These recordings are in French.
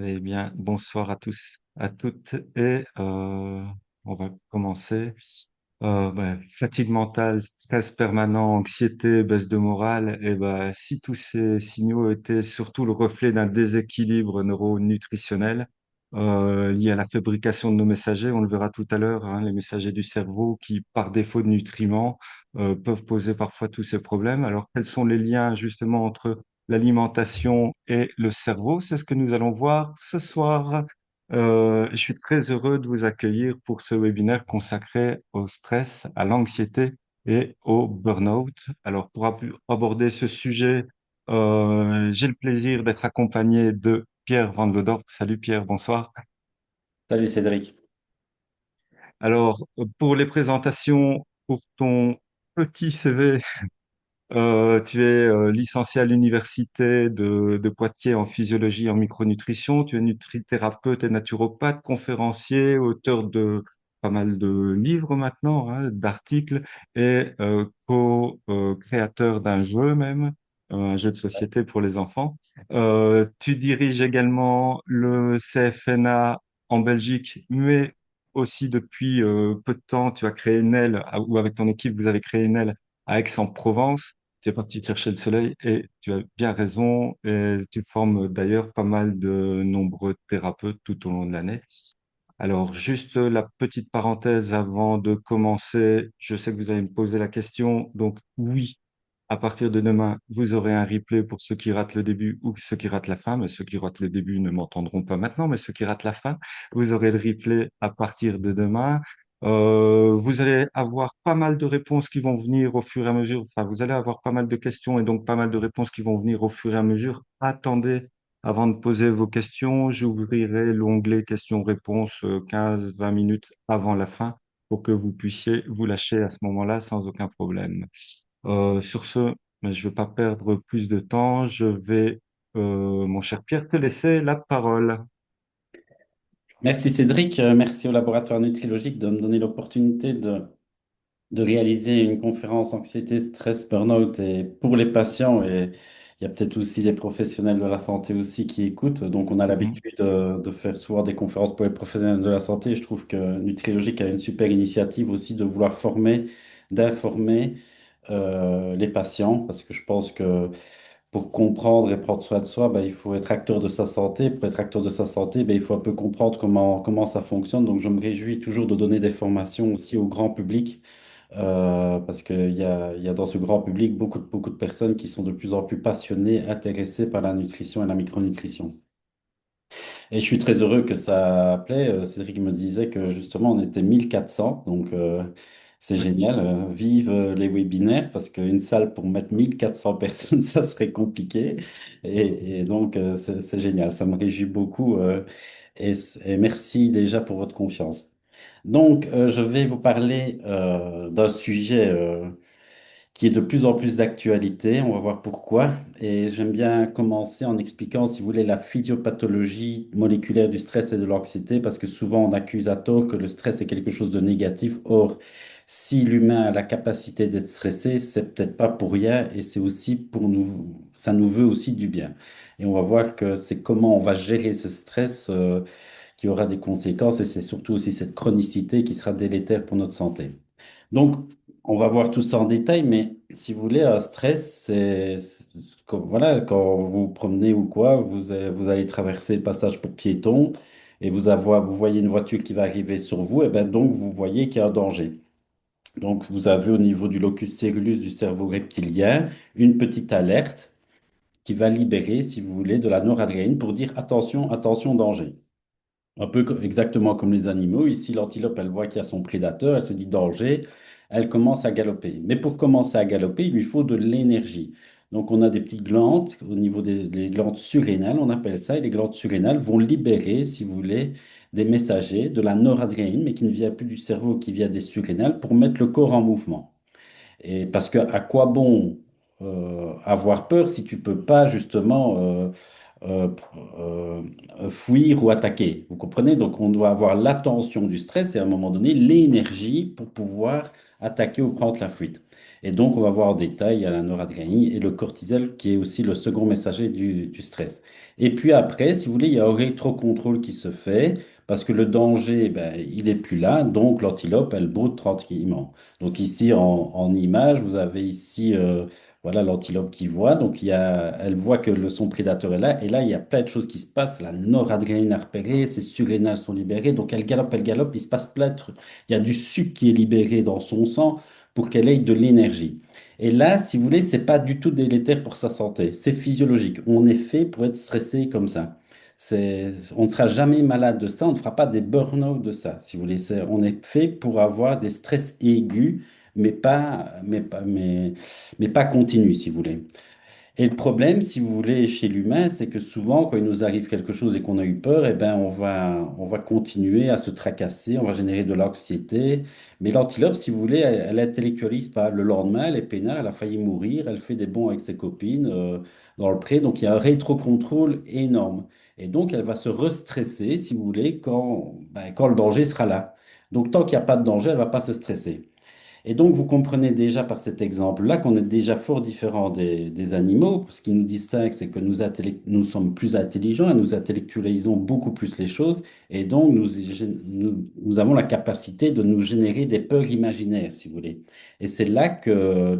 Eh bien, bonsoir à tous, à toutes on va commencer. Fatigue mentale, stress permanent, anxiété, baisse de morale. Et ben, si tous ces signaux étaient surtout le reflet d'un déséquilibre neuronutritionnel lié à la fabrication de nos messagers, on le verra tout à l'heure, hein, les messagers du cerveau qui, par défaut de nutriments, peuvent poser parfois tous ces problèmes. Alors, quels sont les liens justement entre l'alimentation et le cerveau? C'est ce que nous allons voir ce soir. Je suis très heureux de vous accueillir pour ce webinaire consacré au stress, à l'anxiété et au burn-out. Alors, pour aborder ce sujet, j'ai le plaisir d'être accompagné de Pierre Van Lodorp. Salut Pierre, bonsoir. Salut Cédric. Alors, pour les présentations, pour ton petit CV, tu es licencié à l'université de Poitiers en physiologie et en micronutrition. Tu es nutrithérapeute et naturopathe, conférencier, auteur de pas mal de livres maintenant, hein, d'articles et co-créateur d'un jeu même, un jeu de société pour les enfants. Tu diriges également le CFNA en Belgique, mais aussi depuis peu de temps, tu as créé une aile, ou avec ton équipe, vous avez créé une aile à Aix-en-Provence. Tu es parti chercher le soleil et tu as bien raison. Et tu formes d'ailleurs pas mal de nombreux thérapeutes tout au long de l'année. Alors, juste la petite parenthèse avant de commencer. Je sais que vous allez me poser la question. Donc, oui, à partir de demain, vous aurez un replay pour ceux qui ratent le début ou ceux qui ratent la fin. Mais ceux qui ratent le début ne m'entendront pas maintenant, mais ceux qui ratent la fin, vous aurez le replay à partir de demain. Vous allez avoir pas mal de réponses qui vont venir au fur et à mesure. Enfin, vous allez avoir pas mal de questions et donc pas mal de réponses qui vont venir au fur et à mesure. Attendez avant de poser vos questions. J'ouvrirai l'onglet questions-réponses 15-20 minutes avant la fin pour que vous puissiez vous lâcher à ce moment-là sans aucun problème. Sur ce, mais je ne vais pas perdre plus de temps. Je vais, mon cher Pierre, te laisser la parole. Merci Cédric, merci au laboratoire Nutrilogique de me donner l'opportunité de réaliser une conférence anxiété, stress, burn-out et pour les patients et il y a peut-être aussi des professionnels de la santé aussi qui écoutent. Donc on a Mhm. l'habitude de faire souvent des conférences pour les professionnels de la santé. Je trouve que Nutrilogique a une super initiative aussi de vouloir former, d'informer les patients parce que je pense que pour comprendre et prendre soin de soi, ben, il faut être acteur de sa santé. Pour être acteur de sa santé, ben, il faut un peu comprendre comment ça fonctionne. Donc, je me réjouis toujours de donner des formations aussi au grand public, parce qu'il y a dans ce grand public beaucoup de personnes qui sont de plus en plus passionnées, intéressées par la nutrition et la micronutrition. Et je suis très heureux que ça plaît. Cédric me disait que justement, on était 1400, donc c'est Oui. génial. Vive les webinaires, parce qu'une salle pour mettre 1400 personnes, ça serait compliqué. Et donc, c'est génial, ça me réjouit beaucoup. Et merci déjà pour votre confiance. Donc, je vais vous parler d'un sujet qui est de plus en plus d'actualité. On va voir pourquoi. Et j'aime bien commencer en expliquant, si vous voulez, la physiopathologie moléculaire du stress et de l'anxiété, parce que souvent on accuse à tort que le stress est quelque chose de négatif. Or, si l'humain a la capacité d'être stressé, c'est peut-être pas pour rien et c'est aussi pour nous, ça nous veut aussi du bien. Et on va voir que c'est comment on va gérer ce stress qui aura des conséquences et c'est surtout aussi cette chronicité qui sera délétère pour notre santé. Donc, on va voir tout ça en détail, mais si vous voulez, un stress, voilà, quand vous vous promenez ou quoi, vous allez traverser le passage pour piétons et vous voyez une voiture qui va arriver sur vous, et ben donc vous voyez qu'il y a un danger. Donc, vous avez au niveau du locus coeruleus du cerveau reptilien une petite alerte qui va libérer, si vous voulez, de la noradrénaline pour dire attention, attention, danger. Un peu exactement comme les animaux. Ici, l'antilope, elle voit qu'il y a son prédateur, elle se dit danger, elle commence à galoper. Mais pour commencer à galoper, il lui faut de l'énergie. Donc, on a des petites glandes au niveau des glandes surrénales, on appelle ça, et les glandes surrénales vont libérer, si vous voulez, des messagers de la noradrénaline, mais qui ne vient plus du cerveau, qui vient des surrénales, pour mettre le corps en mouvement. Et parce que à quoi bon avoir peur si tu peux pas justement euh, euh, fuir ou attaquer. Vous comprenez? Donc, on doit avoir l'attention du stress et à un moment donné, l'énergie pour pouvoir attaquer ou prendre la fuite. Et donc, on va voir en détail, il y a la noradrénaline et le cortisol qui est aussi le second messager du stress. Et puis après, si vous voulez, il y a un rétrocontrôle qui se fait parce que le danger, ben, il n'est plus là. Donc, l'antilope, elle brode tranquillement. Donc, ici, en image, vous avez ici voilà l'antilope qui voit. Donc, elle voit que son prédateur est là. Et là, il y a plein de choses qui se passent. La noradrénaline a repéré, ses surrénales sont libérées. Donc, elle galope, il se passe plein de trucs. Il y a du sucre qui est libéré dans son sang pour qu'elle ait de l'énergie. Et là, si vous voulez, c'est pas du tout délétère pour sa santé. C'est physiologique. On est fait pour être stressé comme ça. On ne sera jamais malade de ça. On ne fera pas des burn-out de ça. Si vous voulez, on est fait pour avoir des stress aigus, mais pas continu, si vous voulez. Et le problème, si vous voulez, chez l'humain, c'est que souvent, quand il nous arrive quelque chose et qu'on a eu peur, eh ben, on va continuer à se tracasser, on va générer de l'anxiété. Mais l'antilope, si vous voulez, elle intellectualise pas. Le lendemain, elle est peinard, elle a failli mourir, elle fait des bonds avec ses copines dans le pré. Donc, il y a un rétrocontrôle énorme. Et donc, elle va se restresser, si vous voulez, quand le danger sera là. Donc, tant qu'il n'y a pas de danger, elle ne va pas se stresser. Et donc, vous comprenez déjà par cet exemple-là qu'on est déjà fort différent des animaux. Ce qui nous distingue, c'est que nous sommes plus intelligents et nous intellectualisons beaucoup plus les choses. Et donc, nous avons la capacité de nous générer des peurs imaginaires, si vous voulez. Et c'est là que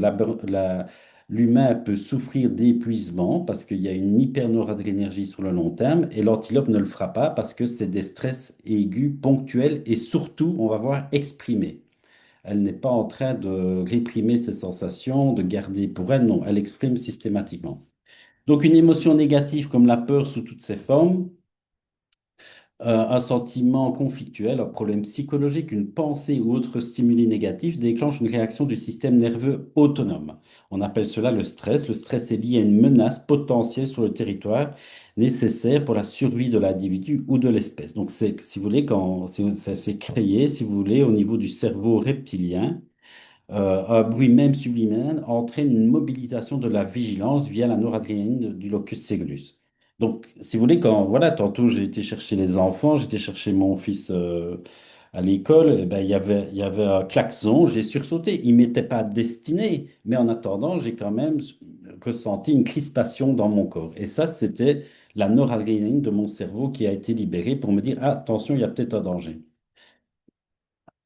l'humain peut souffrir d'épuisement parce qu'il y a une hypernoradrénergie sur le long terme et l'antilope ne le fera pas parce que c'est des stress aigus, ponctuels et surtout, on va voir, exprimés. Elle n'est pas en train de réprimer ses sensations, de garder pour elle, non, elle exprime systématiquement. Donc une émotion négative comme la peur sous toutes ses formes, un sentiment conflictuel, un problème psychologique, une pensée ou autre stimuli négatif déclenche une réaction du système nerveux autonome. On appelle cela le stress. Le stress est lié à une menace potentielle sur le territoire nécessaire pour la survie de l'individu ou de l'espèce. Donc, si vous voulez, ça s'est créé, si vous voulez, au niveau du cerveau reptilien, un bruit même subliminal entraîne une mobilisation de la vigilance via la noradrénaline du locus cégulis. Donc, si vous voulez, voilà, tantôt j'ai été chercher les enfants, j'étais chercher mon fils à l'école, et ben, il y avait un klaxon, j'ai sursauté. Il m'était pas destiné, mais en attendant, j'ai quand même ressenti une crispation dans mon corps. Et ça, c'était la noradrénaline de mon cerveau qui a été libérée pour me dire, ah, attention, il y a peut-être un danger.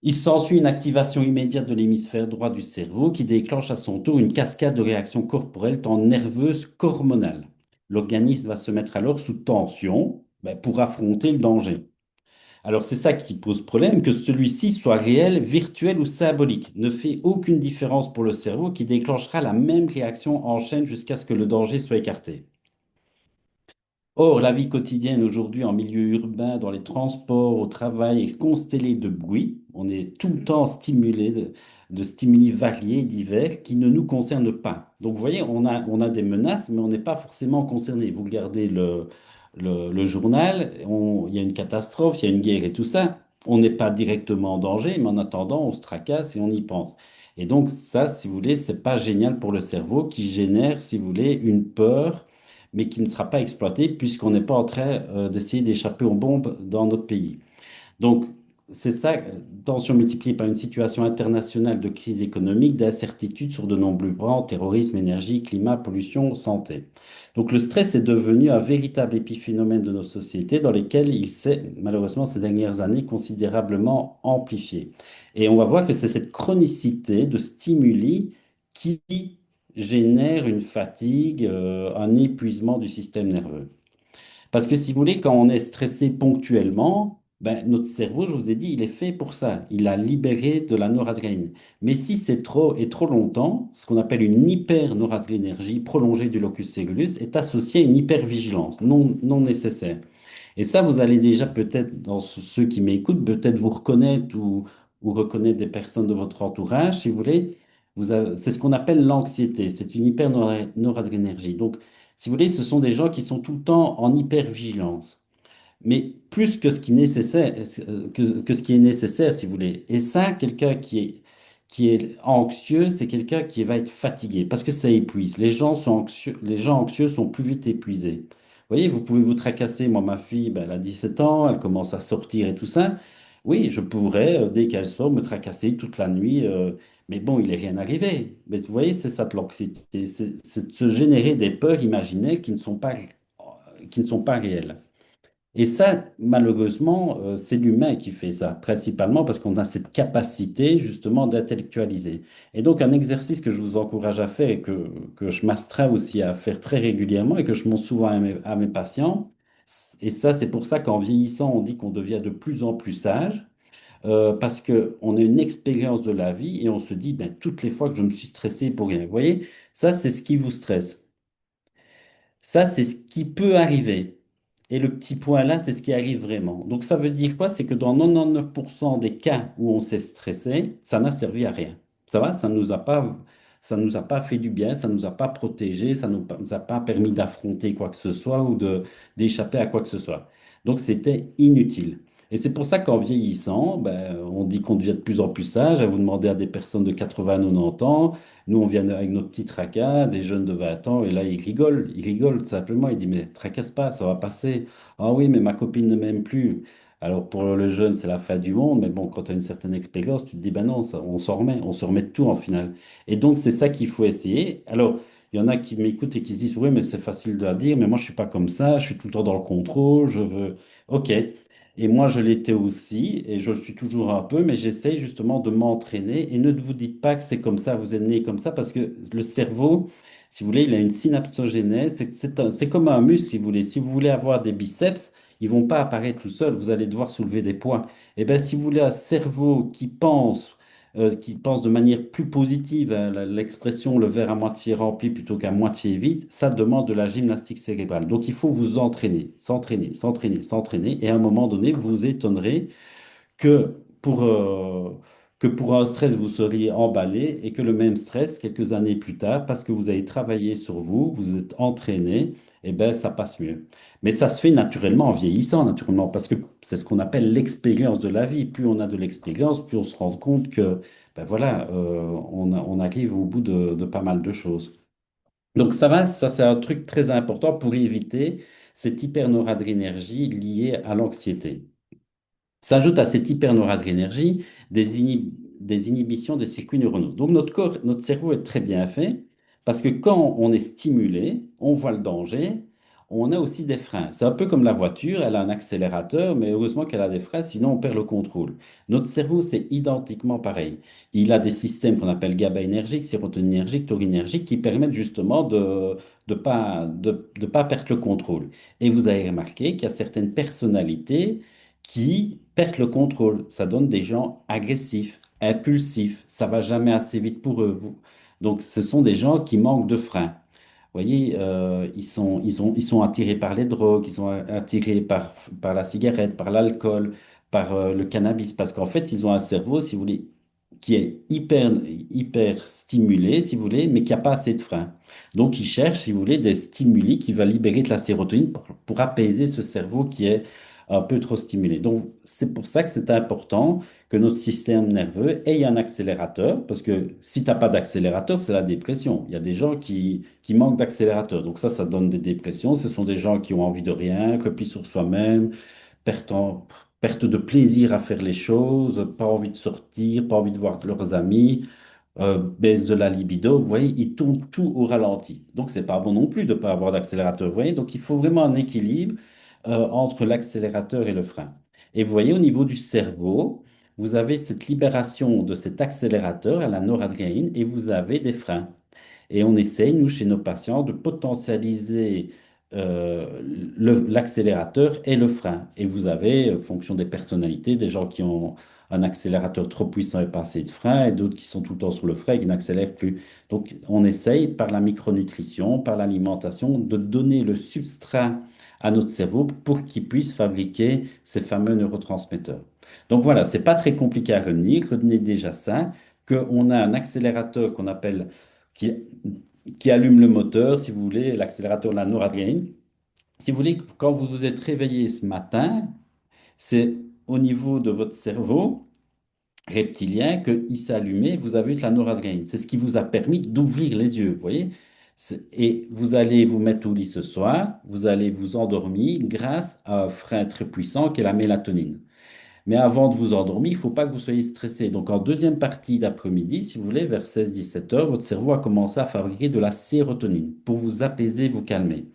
Il s'ensuit une activation immédiate de l'hémisphère droit du cerveau qui déclenche à son tour une cascade de réactions corporelles tant nerveuses qu'hormonales. L'organisme va se mettre alors sous tension pour affronter le danger. Alors c'est ça qui pose problème, que celui-ci soit réel, virtuel ou symbolique, ne fait aucune différence pour le cerveau qui déclenchera la même réaction en chaîne jusqu'à ce que le danger soit écarté. Or, la vie quotidienne aujourd'hui en milieu urbain, dans les transports, au travail, est constellée de bruit. On est tout le temps stimulé de stimuli variés, divers, qui ne nous concernent pas. Donc, vous voyez, on a des menaces, mais on n'est pas forcément concerné. Vous regardez le journal, il y a une catastrophe, il y a une guerre et tout ça. On n'est pas directement en danger, mais en attendant, on se tracasse et on y pense. Et donc, ça, si vous voulez, c'est pas génial pour le cerveau qui génère, si vous voulez, une peur mais qui ne sera pas exploité puisqu'on n'est pas en train d'essayer d'échapper aux bombes dans notre pays. Donc, c'est ça, tension multipliée par une situation internationale de crise économique, d'incertitude sur de nombreux plans, terrorisme, énergie, climat, pollution, santé. Donc, le stress est devenu un véritable épiphénomène de nos sociétés dans lesquelles il s'est, malheureusement, ces dernières années, considérablement amplifié. Et on va voir que c'est cette chronicité de stimuli qui génère une fatigue, un épuisement du système nerveux. Parce que si vous voulez, quand on est stressé ponctuellement, ben, notre cerveau, je vous ai dit, il est fait pour ça. Il a libéré de la noradrénaline. Mais si c'est trop et trop longtemps, ce qu'on appelle une hypernoradrénergie prolongée du locus cégulis est associée à une hypervigilance non nécessaire. Et ça, vous allez déjà peut-être, dans ceux qui m'écoutent, peut-être vous reconnaître ou reconnaître des personnes de votre entourage, si vous voulez. C'est ce qu'on appelle l'anxiété. C'est une hypernoradrénergie. Donc, si vous voulez, ce sont des gens qui sont tout le temps en hypervigilance. Mais plus que ce qui est nécessaire, que ce qui est nécessaire, si vous voulez. Et ça, qui est anxieux, c'est quelqu'un qui va être fatigué parce que ça épuise. Les gens anxieux sont plus vite épuisés. voyez, vous pouvez vous tracasser. Moi, ma fille, ben, elle a 17 ans, elle commence à sortir et tout ça. Oui, je pourrais, dès qu'elle sort, me tracasser toute la nuit. Mais bon, il n'est rien arrivé. Mais vous voyez, c'est ça de l'anxiété. C'est de se générer des peurs imaginaires qui ne sont pas réelles. Et ça, malheureusement, c'est l'humain qui fait ça, principalement parce qu'on a cette capacité justement d'intellectualiser. Et donc, un exercice que je vous encourage à faire et que je m'astreins aussi à faire très régulièrement et que je montre souvent à mes patients, et ça, c'est pour ça qu'en vieillissant, on dit qu'on devient de plus en plus sage, parce qu'on a une expérience de la vie et on se dit, ben, toutes les fois que je me suis stressé pour rien. Vous voyez, ça, c'est ce qui vous stresse. Ça, c'est ce qui peut arriver. Et le petit point là, c'est ce qui arrive vraiment. Donc ça veut dire quoi? C'est que dans 99% des cas où on s'est stressé, ça n'a servi à rien. Ça va? Ça nous a pas fait du bien, ça nous a pas protégé, ça nous a pas permis d'affronter quoi que ce soit ou d'échapper à quoi que ce soit. Donc c'était inutile. Et c'est pour ça qu'en vieillissant, ben, on dit qu'on devient de plus en plus sage. À vous demander à des personnes de 80, 90 ans, nous, on vient avec nos petits tracas, des jeunes de 20 ans, et là, ils rigolent simplement. Ils disent, mais tracasse pas, ça va passer. Ah oui, mais ma copine ne m'aime plus. Alors, pour le jeune, c'est la fin du monde, mais bon, quand tu as une certaine expérience, tu te dis, ben non, ça, on se remet de tout en final. Et donc, c'est ça qu'il faut essayer. Alors, il y en a qui m'écoutent et qui se disent, oui, mais c'est facile de dire, mais moi, je suis pas comme ça, je suis tout le temps dans le contrôle, je veux. OK. Et moi, je l'étais aussi, et je le suis toujours un peu, mais j'essaye justement de m'entraîner. Et ne vous dites pas que c'est comme ça, vous êtes né comme ça, parce que le cerveau, si vous voulez, il a une synaptogénèse. C'est comme un muscle, si vous voulez. Si vous voulez avoir des biceps, ils vont pas apparaître tout seuls, vous allez devoir soulever des poids. Et bien, si vous voulez un cerveau qui pense de manière plus positive, hein, l'expression le verre à moitié rempli plutôt qu'à moitié vide, ça demande de la gymnastique cérébrale. Donc il faut vous entraîner, s'entraîner, s'entraîner, s'entraîner, et à un moment donné, vous vous étonnerez que pour, euh, que pour un stress, vous seriez emballé et que le même stress, quelques années plus tard, parce que vous avez travaillé sur vous, vous êtes entraîné, eh ben, ça passe mieux. Mais ça se fait naturellement en vieillissant, naturellement, parce que c'est ce qu'on appelle l'expérience de la vie. Plus on a de l'expérience, plus on se rend compte que, ben voilà, on arrive au bout de pas mal de choses. Donc ça va, ça c'est un truc très important pour éviter cette hypernoradrénergie liée à l'anxiété. S'ajoute à cette hypernoradrénergie des inhibitions des circuits neuronaux. Donc notre corps, notre cerveau est très bien fait parce que quand on est stimulé, on voit le danger, on a aussi des freins. C'est un peu comme la voiture, elle a un accélérateur, mais heureusement qu'elle a des freins, sinon on perd le contrôle. Notre cerveau, c'est identiquement pareil. Il a des systèmes qu'on appelle GABAénergiques, sérotoninergiques, taurinergiques, qui permettent justement de pas perdre le contrôle. Et vous avez remarqué qu'il y a certaines personnalités qui perdent le contrôle. Ça donne des gens agressifs, impulsifs. Ça va jamais assez vite pour eux. Donc, ce sont des gens qui manquent de frein. Vous voyez, ils sont attirés par les drogues, ils sont attirés par la cigarette, par l'alcool, par le cannabis, parce qu'en fait, ils ont un cerveau, si vous voulez, qui est hyper stimulé, si vous voulez, mais qui n'a pas assez de frein. Donc, ils cherchent, si vous voulez, des stimuli qui vont libérer de la sérotonine pour apaiser ce cerveau qui est un peu trop stimulé. Donc, c'est pour ça que c'est important que notre système nerveux ait un accélérateur, parce que si tu n'as pas d'accélérateur, c'est la dépression. Il y a des gens qui manquent d'accélérateur. Donc ça donne des dépressions. Ce sont des gens qui ont envie de rien, repli sur soi-même, perte, perte de plaisir à faire les choses, pas envie de sortir, pas envie de voir leurs amis, baisse de la libido. Vous voyez, ils tournent tout au ralenti. Donc c'est pas bon non plus de ne pas avoir d'accélérateur. Vous voyez, donc il faut vraiment un équilibre entre l'accélérateur et le frein. Et vous voyez, au niveau du cerveau, vous avez cette libération de cet accélérateur à la noradrénaline et vous avez des freins. Et on essaye, nous, chez nos patients, de potentialiser l'accélérateur et le frein. Et vous avez, en fonction des personnalités, des gens qui ont un accélérateur trop puissant et pas assez de frein, et d'autres qui sont tout le temps sur le frein et qui n'accélèrent plus. Donc, on essaye, par la micronutrition, par l'alimentation, de donner le substrat à notre cerveau pour qu'il puisse fabriquer ces fameux neurotransmetteurs. Donc voilà, c'est pas très compliqué à retenir. Retenez déjà ça, qu'on a un accélérateur qu'on appelle qui, qui allume le moteur, si vous voulez, l'accélérateur de la noradrénaline. Si vous voulez, quand vous vous êtes réveillé ce matin, c'est au niveau de votre cerveau reptilien qu'il s'est allumé, vous avez eu de la noradrénaline. C'est ce qui vous a permis d'ouvrir les yeux, vous voyez? Et vous allez vous mettre au lit ce soir, vous allez vous endormir grâce à un frein très puissant qui est la mélatonine. Mais avant de vous endormir, il ne faut pas que vous soyez stressé. Donc, en deuxième partie d'après-midi, si vous voulez, vers 16-17 heures, votre cerveau a commencé à fabriquer de la sérotonine pour vous apaiser, vous calmer.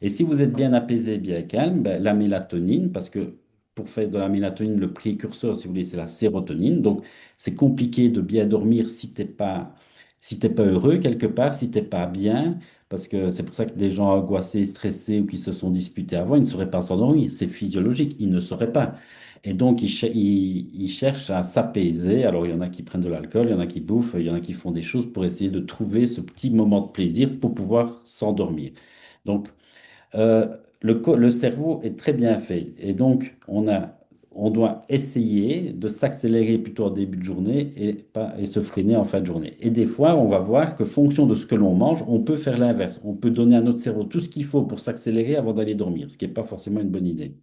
Et si vous êtes bien apaisé, bien calme, ben, la mélatonine, parce que pour faire de la mélatonine, le précurseur, si vous voulez, c'est la sérotonine. Donc, c'est compliqué de bien dormir si t'es pas heureux quelque part, si t'es pas bien. Parce que c'est pour ça que des gens angoissés, stressés ou qui se sont disputés avant, ils ne sauraient pas s'endormir. C'est physiologique, ils ne sauraient pas. Et donc, ils cherchent à s'apaiser. Alors, il y en a qui prennent de l'alcool, il y en a qui bouffent, il y en a qui font des choses pour essayer de trouver ce petit moment de plaisir pour pouvoir s'endormir. Donc, le cerveau est très bien fait. Et donc, on doit essayer de s'accélérer plutôt en début de journée et se freiner en fin de journée. Et des fois, on va voir que, fonction de ce que l'on mange, on peut faire l'inverse. On peut donner à notre cerveau tout ce qu'il faut pour s'accélérer avant d'aller dormir, ce qui n'est pas forcément une bonne idée.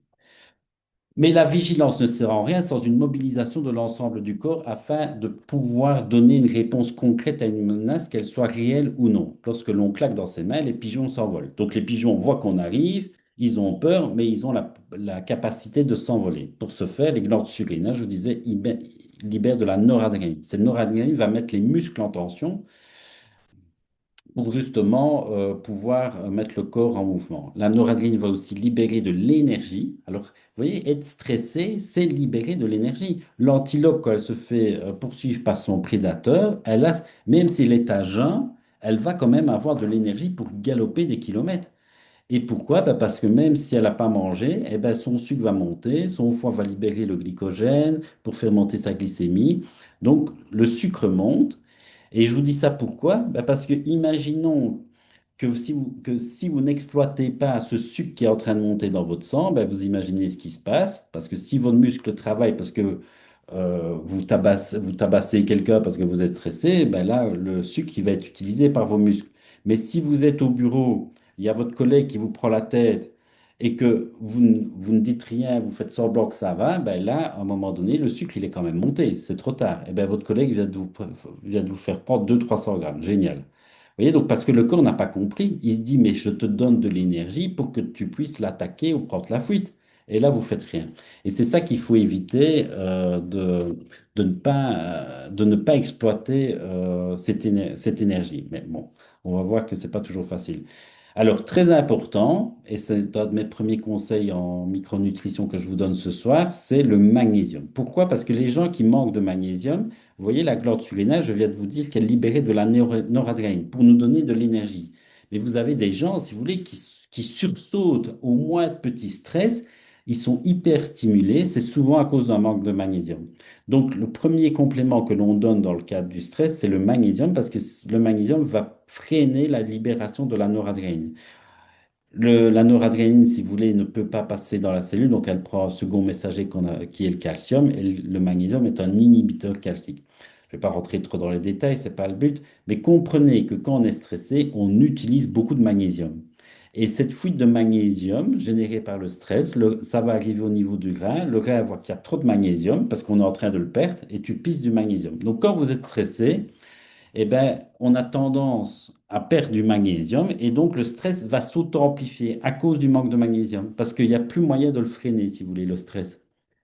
Mais la vigilance ne sert en rien sans une mobilisation de l'ensemble du corps afin de pouvoir donner une réponse concrète à une menace, qu'elle soit réelle ou non. Lorsque l'on claque dans ses mains, les pigeons s'envolent. Donc les pigeons voient qu'on arrive, ils ont peur, mais ils ont la capacité de s'envoler. Pour ce faire, les glandes surrénales, je vous disais, libèrent de la noradrénaline. Cette noradrénaline va mettre les muscles en tension pour justement pouvoir mettre le corps en mouvement. La noradrénaline va aussi libérer de l'énergie. Alors, vous voyez, être stressé, c'est libérer de l'énergie. L'antilope, quand elle se fait poursuivre par son prédateur, même s'il est à jeun, elle va quand même avoir de l'énergie pour galoper des kilomètres. Et pourquoi? Ben, parce que même si elle n'a pas mangé, eh ben son sucre va monter, son foie va libérer le glycogène pour faire monter sa glycémie. Donc le sucre monte. Et je vous dis ça pourquoi? Ben, parce que imaginons que si vous n'exploitez pas ce sucre qui est en train de monter dans votre sang, ben, vous imaginez ce qui se passe. Parce que si votre muscle travaille, parce que vous tabassez quelqu'un parce que vous êtes stressé, ben là, le sucre il va être utilisé par vos muscles. Mais si vous êtes au bureau, il y a votre collègue qui vous prend la tête et que vous ne dites rien, vous faites semblant que ça va, ben là, à un moment donné, le sucre, il est quand même monté. C'est trop tard. Et ben votre collègue vient de vous faire prendre 200-300 grammes. Génial. Vous voyez, donc parce que le corps n'a pas compris, il se dit, mais je te donne de l'énergie pour que tu puisses l'attaquer ou prendre la fuite. Et là, vous faites rien. Et c'est ça qu'il faut éviter de ne pas exploiter cette énergie. Mais bon, on va voir que c'est pas toujours facile. Alors, très important, et c'est un de mes premiers conseils en micronutrition que je vous donne ce soir, c'est le magnésium. Pourquoi? Parce que les gens qui manquent de magnésium, vous voyez, la glande surrénale, je viens de vous dire qu'elle libérait de la noradrénaline pour nous donner de l'énergie. Mais vous avez des gens, si vous voulez, qui sursautent au moins de petits stress, ils sont hyper stimulés, c'est souvent à cause d'un manque de magnésium. Donc, le premier complément que l'on donne dans le cadre du stress, c'est le magnésium, parce que le magnésium va freiner la libération de la noradrénaline. La noradrénaline, si vous voulez, ne peut pas passer dans la cellule, donc elle prend un second messager qui est le calcium, et le magnésium est un inhibiteur calcique. Je ne vais pas rentrer trop dans les détails, ce n'est pas le but, mais comprenez que quand on est stressé, on utilise beaucoup de magnésium. Et cette fuite de magnésium générée par le stress, ça va arriver au niveau du rein. Le rein va voir qu'il y a trop de magnésium parce qu'on est en train de le perdre et tu pisses du magnésium. Donc quand vous êtes stressé, eh ben, on a tendance à perdre du magnésium et donc le stress va s'auto-amplifier à cause du manque de magnésium parce qu'il n'y a plus moyen de le freiner, si vous voulez, le stress.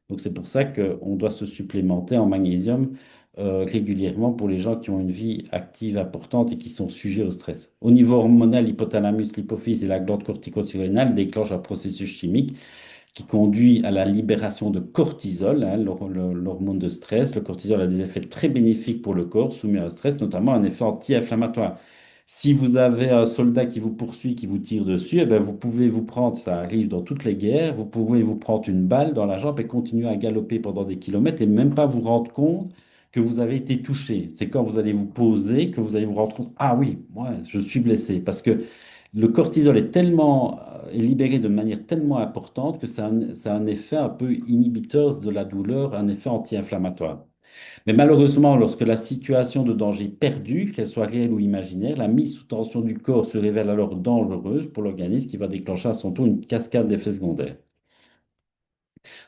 Donc c'est pour ça qu'on doit se supplémenter en magnésium régulièrement pour les gens qui ont une vie active importante et qui sont sujets au stress. Au niveau hormonal, l'hypothalamus, l'hypophyse et la glande cortico-surrénale déclenchent un processus chimique qui conduit à la libération de cortisol, hein, l'hormone de stress. Le cortisol a des effets très bénéfiques pour le corps soumis à un stress, notamment un effet anti-inflammatoire. Si vous avez un soldat qui vous poursuit, qui vous tire dessus, eh ben vous pouvez vous prendre, ça arrive dans toutes les guerres, vous pouvez vous prendre une balle dans la jambe et continuer à galoper pendant des kilomètres et même pas vous rendre compte que vous avez été touché. C'est quand vous allez vous poser que vous allez vous rendre compte, ah oui, moi, je suis blessé. Parce que le cortisol est libéré de manière tellement importante que ça a un effet un peu inhibiteur de la douleur, un effet anti-inflammatoire. Mais malheureusement, lorsque la situation de danger est perdue, qu'elle soit réelle ou imaginaire, la mise sous tension du corps se révèle alors dangereuse pour l'organisme qui va déclencher à son tour une cascade d'effets secondaires.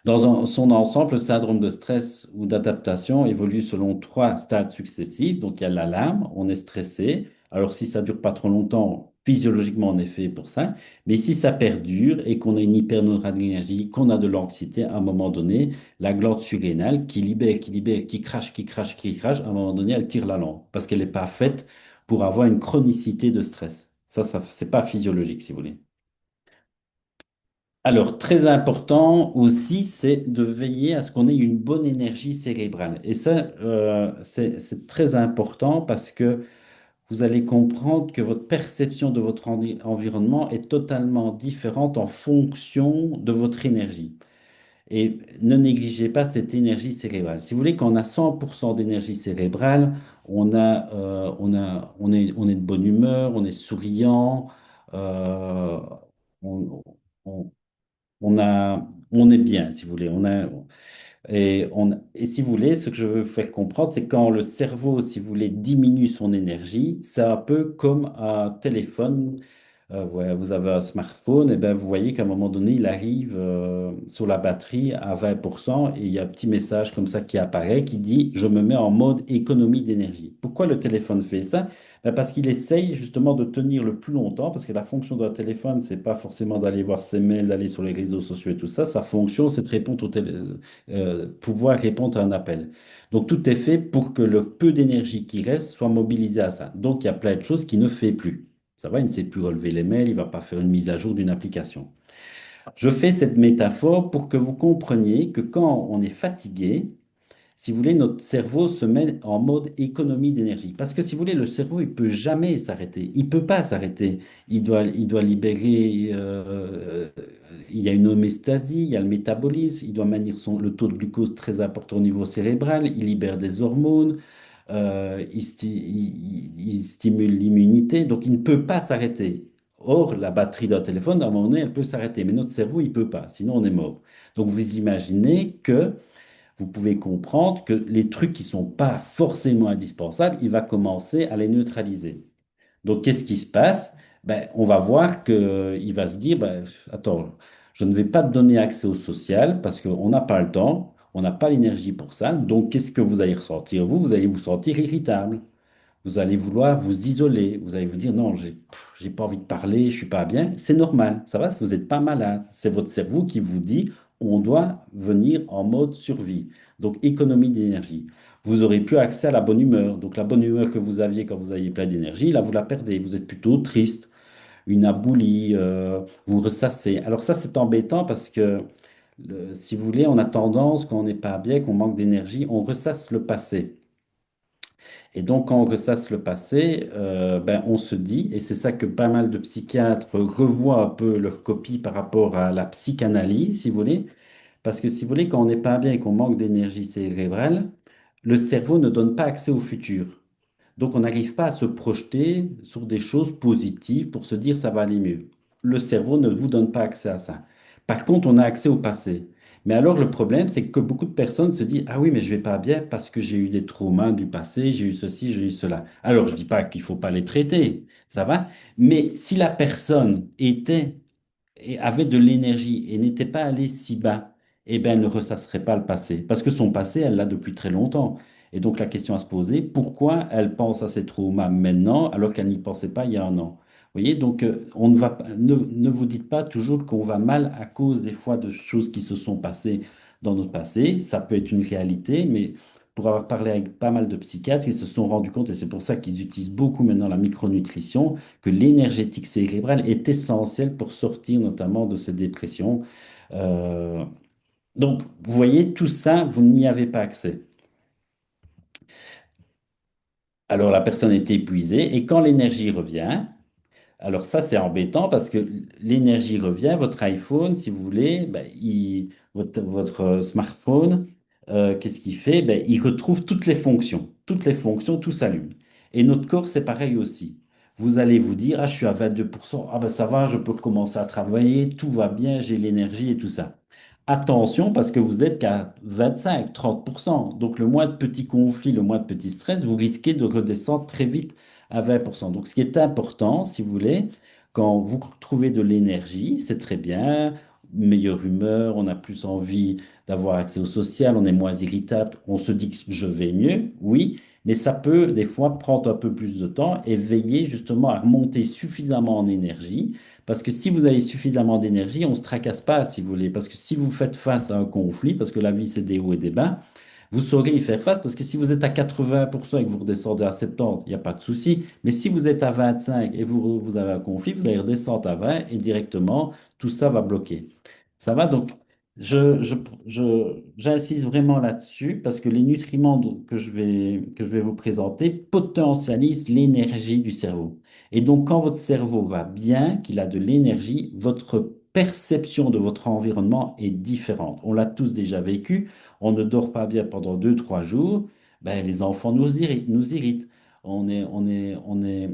Son ensemble, le syndrome de stress ou d'adaptation évolue selon trois stades successifs. Donc, il y a l'alarme, on est stressé. Alors, si ça dure pas trop longtemps, Physiologiquement, on est fait pour ça. Mais si ça perdure et qu'on a une hypernoradrénergie, qu'on a de l'anxiété, à un moment donné, la glande surrénale qui libère, qui crache, à un moment donné, elle tire la langue parce qu'elle n'est pas faite pour avoir une chronicité de stress. Ça, c'est pas physiologique, si vous voulez. Alors, très important aussi, c'est de veiller à ce qu'on ait une bonne énergie cérébrale. Et ça, c'est très important parce que vous allez comprendre que votre perception de votre environnement est totalement différente en fonction de votre énergie. Et ne négligez pas cette énergie cérébrale. Si vous voulez, quand on a 100% d'énergie cérébrale, on est de bonne humeur, on est souriant, euh, on, on- on est bien, si vous voulez. Et si vous voulez, ce que je veux vous faire comprendre, c'est quand le cerveau, si vous voulez, diminue son énergie, c'est un peu comme un téléphone. Ouais, vous avez un smartphone, et ben vous voyez qu'à un moment donné, il arrive sur la batterie à 20% et il y a un petit message comme ça qui apparaît qui dit, je me mets en mode économie d'énergie. Pourquoi le téléphone fait ça? Ben, parce qu'il essaye justement de tenir le plus longtemps, parce que la fonction d'un téléphone, c'est pas forcément d'aller voir ses mails, d'aller sur les réseaux sociaux et tout ça. Sa fonction, c'est de répondre pouvoir répondre à un appel. Donc tout est fait pour que le peu d'énergie qui reste soit mobilisé à ça. Donc il y a plein de choses qu'il ne fait plus. Ça va, il ne sait plus relever les mails, il ne va pas faire une mise à jour d'une application. Je fais cette métaphore pour que vous compreniez que quand on est fatigué, si vous voulez, notre cerveau se met en mode économie d'énergie. Parce que si vous voulez, le cerveau, il peut jamais s'arrêter. Il peut pas s'arrêter. Il doit libérer, il y a une homéostasie, il y a le métabolisme, il doit maintenir le taux de glucose très important au niveau cérébral, il libère des hormones, il stimule l'immunité, donc il ne peut pas s'arrêter. Or, la batterie d'un téléphone, à un moment donné, elle peut s'arrêter, mais notre cerveau, il peut pas, sinon on est mort. Donc vous imaginez que vous pouvez comprendre que les trucs qui sont pas forcément indispensables, il va commencer à les neutraliser. Donc, qu'est-ce qui se passe? Ben, on va voir qu'il va se dire, ben, attends, je ne vais pas te donner accès au social parce qu'on n'a pas le temps, on n'a pas l'énergie pour ça. Donc, qu'est-ce que vous allez ressentir? Vous allez vous sentir irritable. Vous allez vouloir vous isoler. Vous allez vous dire, non, j'ai pas envie de parler, je suis pas bien. C'est normal. Ça va, vous n'êtes pas malade. C'est votre cerveau qui vous dit, on doit venir en mode survie. Donc, économie d'énergie. Vous aurez plus accès à la bonne humeur. Donc, la bonne humeur que vous aviez quand vous aviez plein d'énergie, là, vous la perdez. Vous êtes plutôt triste, une aboulie, vous ressassez. Alors, ça, c'est embêtant parce que, si vous voulez, on a tendance, quand on n'est pas bien, qu'on manque d'énergie, on ressasse le passé. Et donc, quand on ressasse le passé, ben, on se dit, et c'est ça que pas mal de psychiatres revoient un peu leur copie par rapport à la psychanalyse, si vous voulez, parce que si vous voulez, quand on n'est pas bien et qu'on manque d'énergie cérébrale, le cerveau ne donne pas accès au futur. Donc, on n'arrive pas à se projeter sur des choses positives pour se dire ça va aller mieux. Le cerveau ne vous donne pas accès à ça. Par contre, on a accès au passé. Mais alors, le problème, c'est que beaucoup de personnes se disent, ah oui, mais je vais pas bien parce que j'ai eu des traumas du passé, j'ai eu ceci, j'ai eu cela. Alors, je dis pas qu'il faut pas les traiter, ça va. Mais si la personne était et avait de l'énergie et n'était pas allée si bas, eh bien, elle ne ressasserait pas le passé. Parce que son passé, elle l'a depuis très longtemps. Et donc, la question à se poser, pourquoi elle pense à ses traumas maintenant alors qu'elle n'y pensait pas il y a un an? Vous voyez, donc on ne va pas, ne vous dites pas toujours qu'on va mal à cause des fois de choses qui se sont passées dans notre passé. Ça peut être une réalité, mais pour avoir parlé avec pas mal de psychiatres, ils se sont rendus compte, et c'est pour ça qu'ils utilisent beaucoup maintenant la micronutrition, que l'énergétique cérébrale est essentielle pour sortir notamment de ces dépressions. Euh, donc, vous voyez, tout ça, vous n'y avez pas accès. Alors, la personne est épuisée et quand l'énergie revient, alors ça, c'est embêtant parce que l'énergie revient, votre iPhone, si vous voulez, ben, votre smartphone, qu'est-ce qu'il fait? Ben, il retrouve toutes les fonctions, tout s'allume. Et notre corps, c'est pareil aussi. Vous allez vous dire, ah, je suis à 22%, ah ben ça va, je peux recommencer à travailler, tout va bien, j'ai l'énergie et tout ça. Attention parce que vous êtes qu'à 25, 30%. Donc le moins de petits conflits, le moins de petits stress, vous risquez de redescendre très vite à 20%. Donc, ce qui est important, si vous voulez, quand vous trouvez de l'énergie, c'est très bien. meilleure humeur, on a plus envie d'avoir accès au social, on est moins irritable, on se dit que je vais mieux, oui, mais ça peut des fois prendre un peu plus de temps et veiller justement à remonter suffisamment en énergie. Parce que si vous avez suffisamment d'énergie, on ne se tracasse pas, si vous voulez. Parce que si vous faites face à un conflit, parce que la vie, c'est des hauts et des bas, vous saurez y faire face. Parce que si vous êtes à 80% et que vous redescendez à 70, il n'y a pas de souci. Mais si vous êtes à 25 et vous avez un conflit, vous allez redescendre à 20 et directement, tout ça va bloquer. Ça va donc, j'insiste vraiment là-dessus parce que les nutriments que je vais vous présenter potentialisent l'énergie du cerveau. Et donc, quand votre cerveau va bien, qu'il a de l'énergie, votre perception de votre environnement est différente. On l'a tous déjà vécu. On ne dort pas bien pendant 2, 3 jours. Ben, les enfants nous irritent. On est, on est, on est,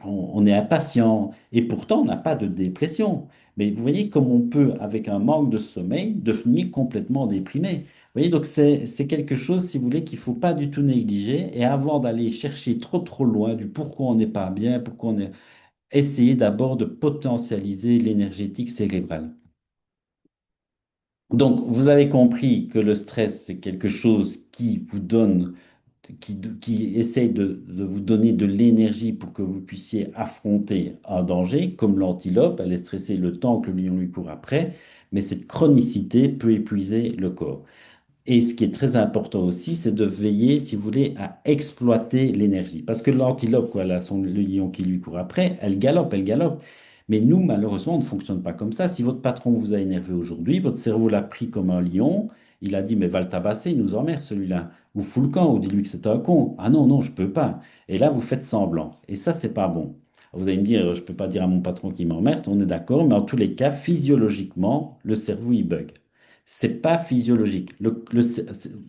on est impatient. Et pourtant, on n'a pas de dépression. Mais vous voyez comme on peut, avec un manque de sommeil, devenir complètement déprimé. Vous voyez, donc c'est quelque chose, si vous voulez, qu'il ne faut pas du tout négliger. Et avant d'aller chercher trop loin du pourquoi on n'est pas bien, pourquoi on est... Essayez d'abord de potentialiser l'énergétique cérébrale. Donc, vous avez compris que le stress, c'est quelque chose qui vous donne, qui essaye de vous donner de l'énergie pour que vous puissiez affronter un danger, comme l'antilope, elle est stressée le temps que le lion lui court après, mais cette chronicité peut épuiser le corps. Et ce qui est très important aussi, c'est de veiller, si vous voulez, à exploiter l'énergie. Parce que l'antilope, quoi, là, le lion qui lui court après, elle galope, elle galope. Mais nous, malheureusement, on ne fonctionne pas comme ça. Si votre patron vous a énervé aujourd'hui, votre cerveau l'a pris comme un lion, il a dit, mais va le tabasser, il nous emmerde celui-là. Ou fout le camp, ou dis-lui que c'est un con. Ah non, non, je peux pas. Et là, vous faites semblant. Et ça, c'est pas bon. Vous allez me dire, je peux pas dire à mon patron qu'il m'emmerde, on est d'accord, mais en tous les cas, physiologiquement, le cerveau, il bug. C'est pas physiologique.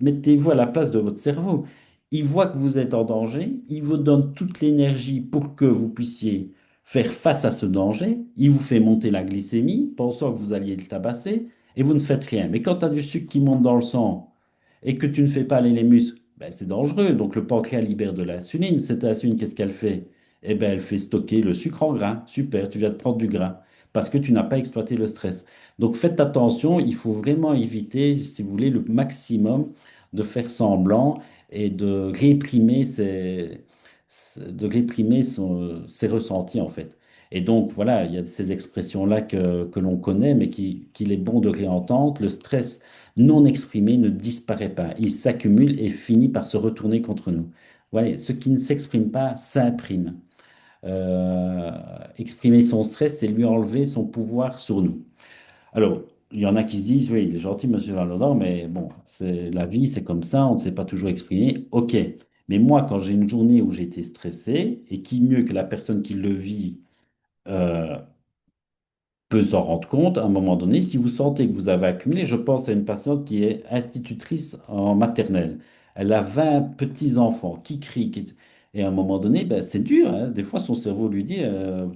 Mettez-vous à la place de votre cerveau. Il voit que vous êtes en danger, il vous donne toute l'énergie pour que vous puissiez faire face à ce danger, il vous fait monter la glycémie, pensant que vous alliez le tabasser, et vous ne faites rien. Mais quand tu as du sucre qui monte dans le sang et que tu ne fais pas aller les muscles, ben, c'est dangereux. Donc le pancréas libère de l'insuline. Cette insuline, qu'est-ce qu'elle fait? Eh ben, elle fait stocker le sucre en gras. Super, tu viens de prendre du gras parce que tu n'as pas exploité le stress. Donc faites attention, il faut vraiment éviter, si vous voulez, le maximum de faire semblant et de réprimer ses ressentis en fait. Et donc voilà, il y a ces expressions-là que l'on connaît, mais qu'il est bon de réentendre. Le stress non exprimé ne disparaît pas, il s'accumule et finit par se retourner contre nous. Ouais, ce qui ne s'exprime pas s'imprime. Exprimer son stress, c'est lui enlever son pouvoir sur nous. Alors, il y en a qui se disent, oui, il est gentil, monsieur Vallaudan, mais bon, c'est la vie, c'est comme ça, on ne sait pas toujours exprimer. OK. Mais moi, quand j'ai une journée où j'ai été stressé, et qui mieux que la personne qui le vit euh, peut s'en rendre compte à un moment donné. Si vous sentez que vous avez accumulé, je pense à une patiente qui est institutrice en maternelle. Elle a 20 petits-enfants qui crient. Et à un moment donné, ben, c'est dur, hein. Des fois, son cerveau lui dit,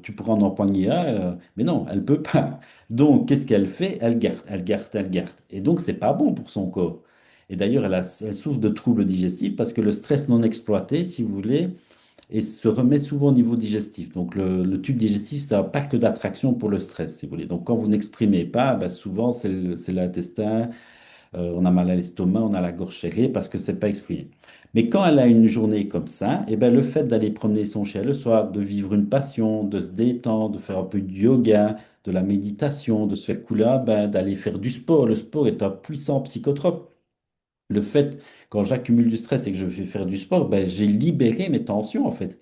tu pourras en empoigner un, mais non, elle peut pas. Donc, qu'est-ce qu'elle fait? Elle garde, elle garde, elle garde. Et donc, c'est pas bon pour son corps. Et d'ailleurs, elle souffre de troubles digestifs parce que le stress non exploité, si vous voulez, et se remet souvent au niveau digestif. Donc le tube digestif, c'est un parc d'attraction pour le stress, si vous voulez. Donc quand vous n'exprimez pas, ben, souvent c'est l'intestin, on a mal à l'estomac, on a la gorge serrée parce que c'est pas exprimé. Mais quand elle a une journée comme ça, et ben, le fait d'aller promener son chien le soir, de vivre une passion, de se détendre, de faire un peu de yoga, de la méditation, de se faire couler, ben, d'aller faire du sport. Le sport est un puissant psychotrope. Le fait, quand j'accumule du stress et que je vais faire du sport, ben, j'ai libéré mes tensions en fait.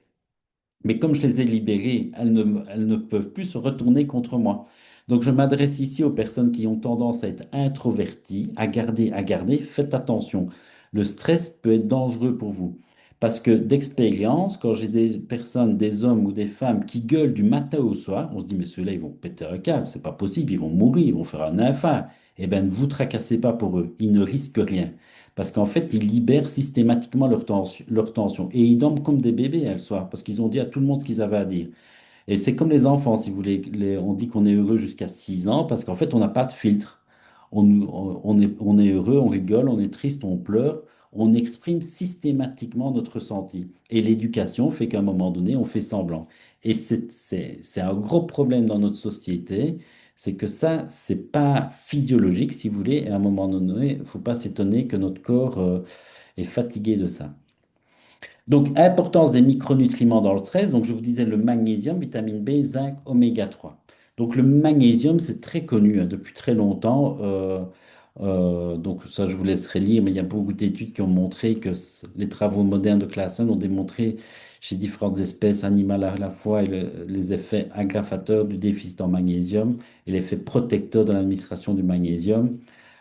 Mais comme je les ai libérées, elles ne peuvent plus se retourner contre moi. Donc je m'adresse ici aux personnes qui ont tendance à être introverties, à garder. Faites attention. Le stress peut être dangereux pour vous. Parce que d'expérience, quand j'ai des personnes, des hommes ou des femmes qui gueulent du matin au soir, on se dit, mais ceux-là, ils vont péter un câble, c'est pas possible, ils vont mourir, ils vont faire un infâme. Eh bien, ne vous tracassez pas pour eux, ils ne risquent rien. Parce qu'en fait, ils libèrent systématiquement leur tension. Et ils dorment comme des bébés le soir, parce qu'ils ont dit à tout le monde ce qu'ils avaient à dire. Et c'est comme les enfants, si vous voulez. On dit qu'on est heureux jusqu'à 6 ans, parce qu'en fait, on n'a pas de filtre. On est heureux, on rigole, on est triste, on pleure. On exprime systématiquement notre ressenti. Et l'éducation fait qu'à un moment donné, on fait semblant. Et c'est un gros problème dans notre société, c'est que ça, c'est pas physiologique, si vous voulez, et à un moment donné, il ne faut pas s'étonner que notre corps est fatigué de ça. Donc, importance des micronutriments dans le stress. Donc, je vous disais le magnésium, vitamine B, zinc, oméga 3. Donc, le magnésium, c'est très connu hein, depuis très longtemps. Donc, ça, je vous laisserai lire, mais il y a beaucoup d'études qui ont montré que les travaux modernes de Claassen ont démontré chez différentes espèces animales à la fois les effets aggravateurs du déficit en magnésium et l'effet protecteur de l'administration du magnésium.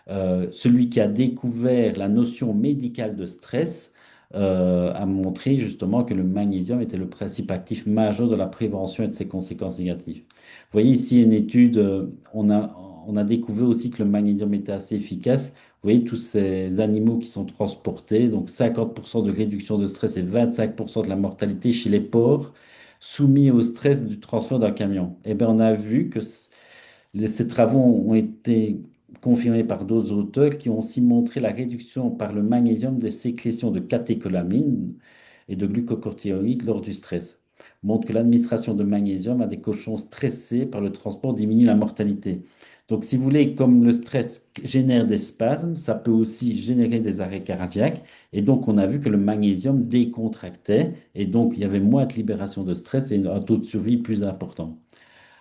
Celui qui a découvert la notion médicale de stress a montré justement que le magnésium était le principe actif majeur de la prévention et de ses conséquences négatives. Vous voyez ici une étude, on a découvert aussi que le magnésium était assez efficace. Vous voyez tous ces animaux qui sont transportés, donc 50% de réduction de stress et 25% de la mortalité chez les porcs soumis au stress du transport d'un camion. Eh bien, on a vu que ces travaux ont été confirmés par d'autres auteurs qui ont aussi montré la réduction par le magnésium des sécrétions de catécholamine et de glucocorticoïdes lors du stress. Montre que l'administration de magnésium à des cochons stressés par le transport diminue la mortalité. Donc, si vous voulez, comme le stress génère des spasmes, ça peut aussi générer des arrêts cardiaques. Et donc, on a vu que le magnésium décontractait. Et donc, il y avait moins de libération de stress et un taux de survie plus important.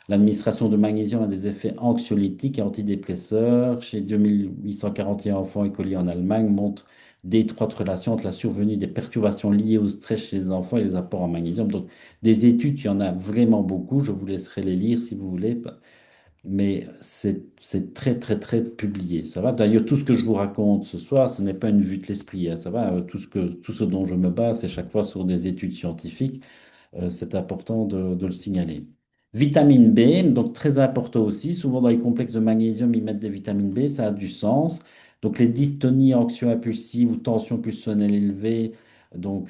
L'administration de magnésium a des effets anxiolytiques et antidépresseurs. Chez 2841 enfants écoliers en Allemagne, montre d'étroites relations entre la survenue des perturbations liées au stress chez les enfants et les apports en magnésium. Donc, des études, il y en a vraiment beaucoup. Je vous laisserai les lire si vous voulez. Mais c'est très, très, très publié. Ça va? D'ailleurs, tout ce que je vous raconte ce soir, ce n'est pas une vue de l'esprit. Hein. Ça va? Tout ce dont je me base, c'est chaque fois sur des études scientifiques. C'est important de le signaler. Vitamine B, donc très important aussi. Souvent dans les complexes de magnésium, ils mettent des vitamines B, ça a du sens. Donc les dystonies anxio-impulsives ou tension pulsionnelle élevée, donc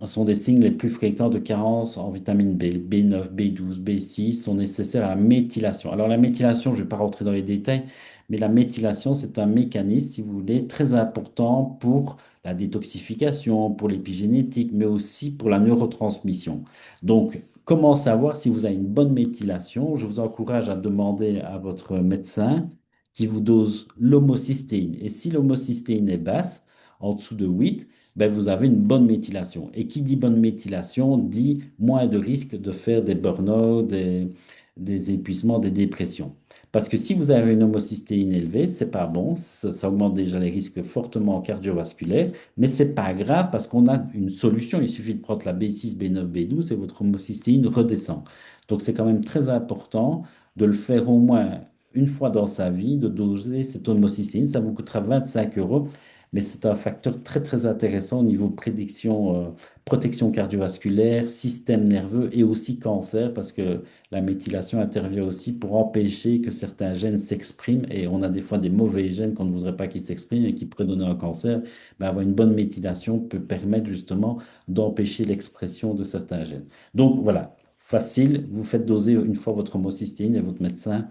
sont des signes les plus fréquents de carence en vitamine B. B9, B12, B6 sont nécessaires à la méthylation. Alors la méthylation, je ne vais pas rentrer dans les détails, mais la méthylation, c'est un mécanisme, si vous voulez, très important pour la détoxification, pour l'épigénétique, mais aussi pour la neurotransmission. Donc, comment savoir si vous avez une bonne méthylation? Je vous encourage à demander à votre médecin qui vous dose l'homocystéine. Et si l'homocystéine est basse, en dessous de 8, ben, vous avez une bonne méthylation. Et qui dit bonne méthylation dit moins de risque de faire des burn-out, des épuisements, des dépressions. Parce que si vous avez une homocystéine élevée, c'est pas bon, ça augmente déjà les risques fortement cardiovasculaires, mais c'est pas grave parce qu'on a une solution. Il suffit de prendre la B6, B9, B12 et votre homocystéine redescend. Donc c'est quand même très important de le faire au moins une fois dans sa vie, de doser cette homocystéine. Ça vous coûtera 25 euros mais c'est un facteur très très intéressant au niveau prédiction, protection cardiovasculaire, système nerveux et aussi cancer, parce que la méthylation intervient aussi pour empêcher que certains gènes s'expriment, et on a des fois des mauvais gènes qu'on ne voudrait pas qu'ils s'expriment et qui pourraient donner un cancer. Ben, avoir une bonne méthylation peut permettre justement d'empêcher l'expression de certains gènes. Donc voilà, facile, vous faites doser une fois votre homocystéine et votre médecin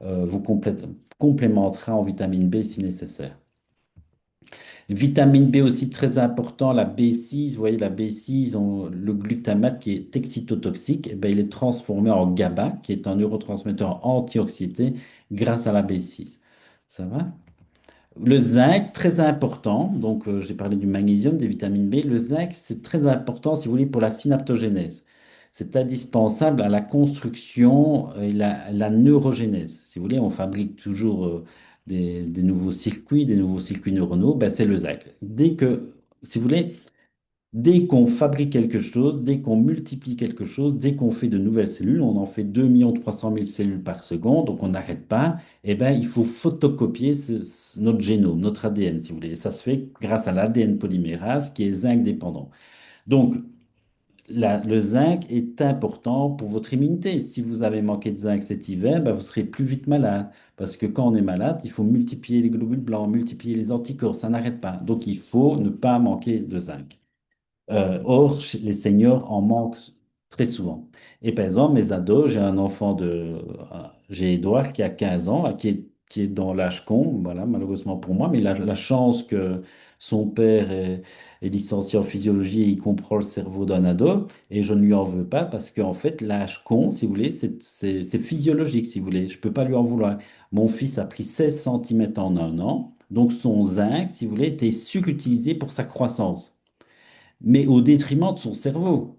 vous complémentera en vitamine B si nécessaire. Vitamine B aussi très important, la B6, vous voyez la B6, le glutamate qui est excitotoxique, eh ben, il est transformé en GABA, qui est un neurotransmetteur antioxydant grâce à la B6. Ça va? Le zinc, très important, donc j'ai parlé du magnésium, des vitamines B, le zinc, c'est très important, si vous voulez, pour la synaptogénèse. C'est indispensable à la construction et la neurogénèse. Si vous voulez, on fabrique toujours des nouveaux circuits neuronaux, ben, c'est le zinc. Si vous voulez, dès qu'on fabrique quelque chose, dès qu'on multiplie quelque chose, dès qu'on fait de nouvelles cellules, on en fait 2 300 000 cellules par seconde, donc on n'arrête pas, eh ben, il faut photocopier notre génome, notre ADN, si vous voulez. Et ça se fait grâce à l'ADN polymérase qui est zinc dépendant. Donc, le zinc est important pour votre immunité. Si vous avez manqué de zinc cet hiver, ben, vous serez plus vite malade. Parce que quand on est malade, il faut multiplier les globules blancs, multiplier les anticorps, ça n'arrête pas. Donc, il faut ne pas manquer de zinc. Or, les seniors en manquent très souvent. Et par exemple, mes ados, j'ai un enfant j'ai Edouard qui a 15 ans, qui est qui est dans l'âge con, voilà, malheureusement pour moi, mais il a la chance que son père est licencié en physiologie et il comprend le cerveau d'un ado, et je ne lui en veux pas parce qu'en fait, l'âge con, si vous voulez, c'est physiologique, si vous voulez, je ne peux pas lui en vouloir. Mon fils a pris 16 centimètres en un an, donc son zinc, si vous voulez, était surutilisé pour sa croissance, mais au détriment de son cerveau.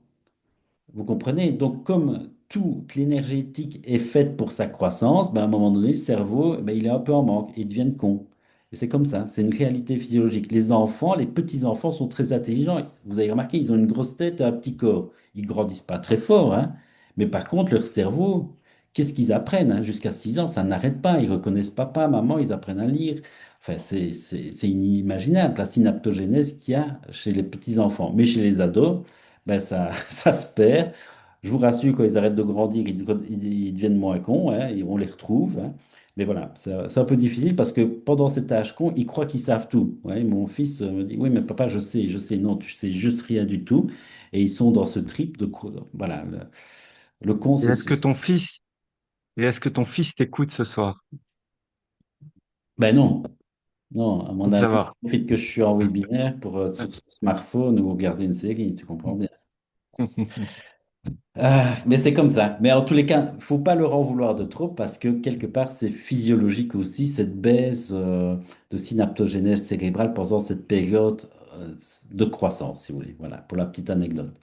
Vous comprenez? Donc, comme toute l'énergétique est faite pour sa croissance, ben, à un moment donné, le cerveau, ben, il est un peu en manque, ils deviennent cons. Et c'est comme ça, c'est une réalité physiologique. Les enfants, les petits-enfants sont très intelligents. Vous avez remarqué, ils ont une grosse tête et un petit corps. Ils grandissent pas très fort, hein. Mais par contre, leur cerveau, qu'est-ce qu'ils apprennent, hein? Jusqu'à 6 ans, ça n'arrête pas. Ils reconnaissent papa, maman, ils apprennent à lire. Enfin, c'est inimaginable, la synaptogénèse qu'il y a chez les petits-enfants. Mais chez les ados, ben ça, ça se perd. Je vous rassure, quand ils arrêtent de grandir, ils deviennent moins cons, hein, et on les retrouve, hein. Mais voilà, c'est un peu difficile parce que pendant cet âge con, ils croient qu'ils savent tout. Ouais, mon fils me dit, oui, mais papa, je sais, non, tu sais juste rien du tout. Et ils sont dans ce trip de... Voilà, le con, Et c'est est-ce ce... que ton fils, et est-ce que ton fils t'écoute ce soir? Ben non, non, à mon Ça avis, va. il profite que je suis en webinaire pour être sur son smartphone ou regarder une série, tu comprends bien. Mais c'est comme ça. Mais en tous les cas, faut pas leur en vouloir de trop parce que quelque part, c'est physiologique aussi, cette baisse de synaptogénèse cérébrale pendant cette période de croissance, si vous voulez. Voilà, pour la petite anecdote.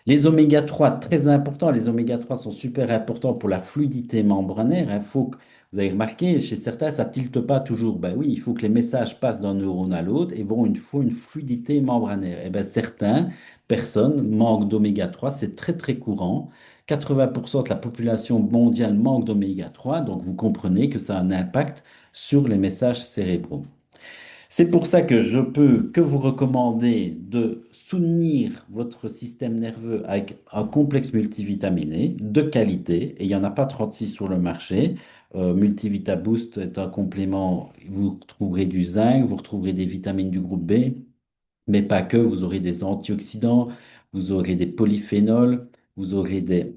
Les oméga 3 très importants. Les oméga 3 sont super importants pour la fluidité membranaire. Il faut que, vous avez remarqué, chez certains, ça tilte pas toujours. Ben oui, il faut que les messages passent d'un neurone à l'autre. Et bon, il faut une fluidité membranaire. Et ben certaines personnes manquent d'oméga 3. C'est très, très courant. 80% de la population mondiale manque d'oméga 3. Donc, vous comprenez que ça a un impact sur les messages cérébraux. C'est pour ça que je peux que vous recommander de soutenir votre système nerveux avec un complexe multivitaminé de qualité. Et il n'y en a pas 36 sur le marché. Multivita Boost est un complément. Vous retrouverez du zinc, vous retrouverez des vitamines du groupe B, mais pas que. Vous aurez des antioxydants, vous aurez des polyphénols, vous aurez de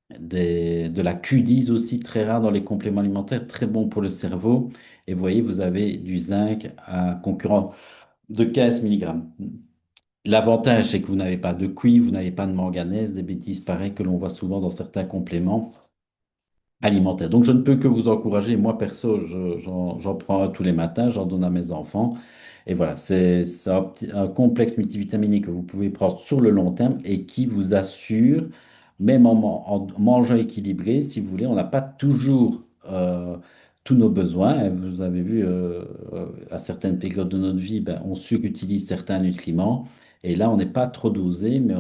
la Q10 aussi, très rare dans les compléments alimentaires, très bon pour le cerveau. Et vous voyez, vous avez du zinc à concurrent de 15 milligrammes. L'avantage, c'est que vous n'avez pas de cuivre, vous n'avez pas de manganèse, des bêtises pareilles que l'on voit souvent dans certains compléments alimentaire. Donc, je ne peux que vous encourager. Moi, perso, j'en prends un tous les matins, j'en donne à mes enfants. Et voilà, c'est un complexe multivitaminique que vous pouvez prendre sur le long terme et qui vous assure, même en mangeant équilibré, si vous voulez, on n'a pas toujours tous nos besoins. Et vous avez vu, à certaines périodes de notre vie, ben, on surutilise certains nutriments. Et là, on n'est pas trop dosé, mais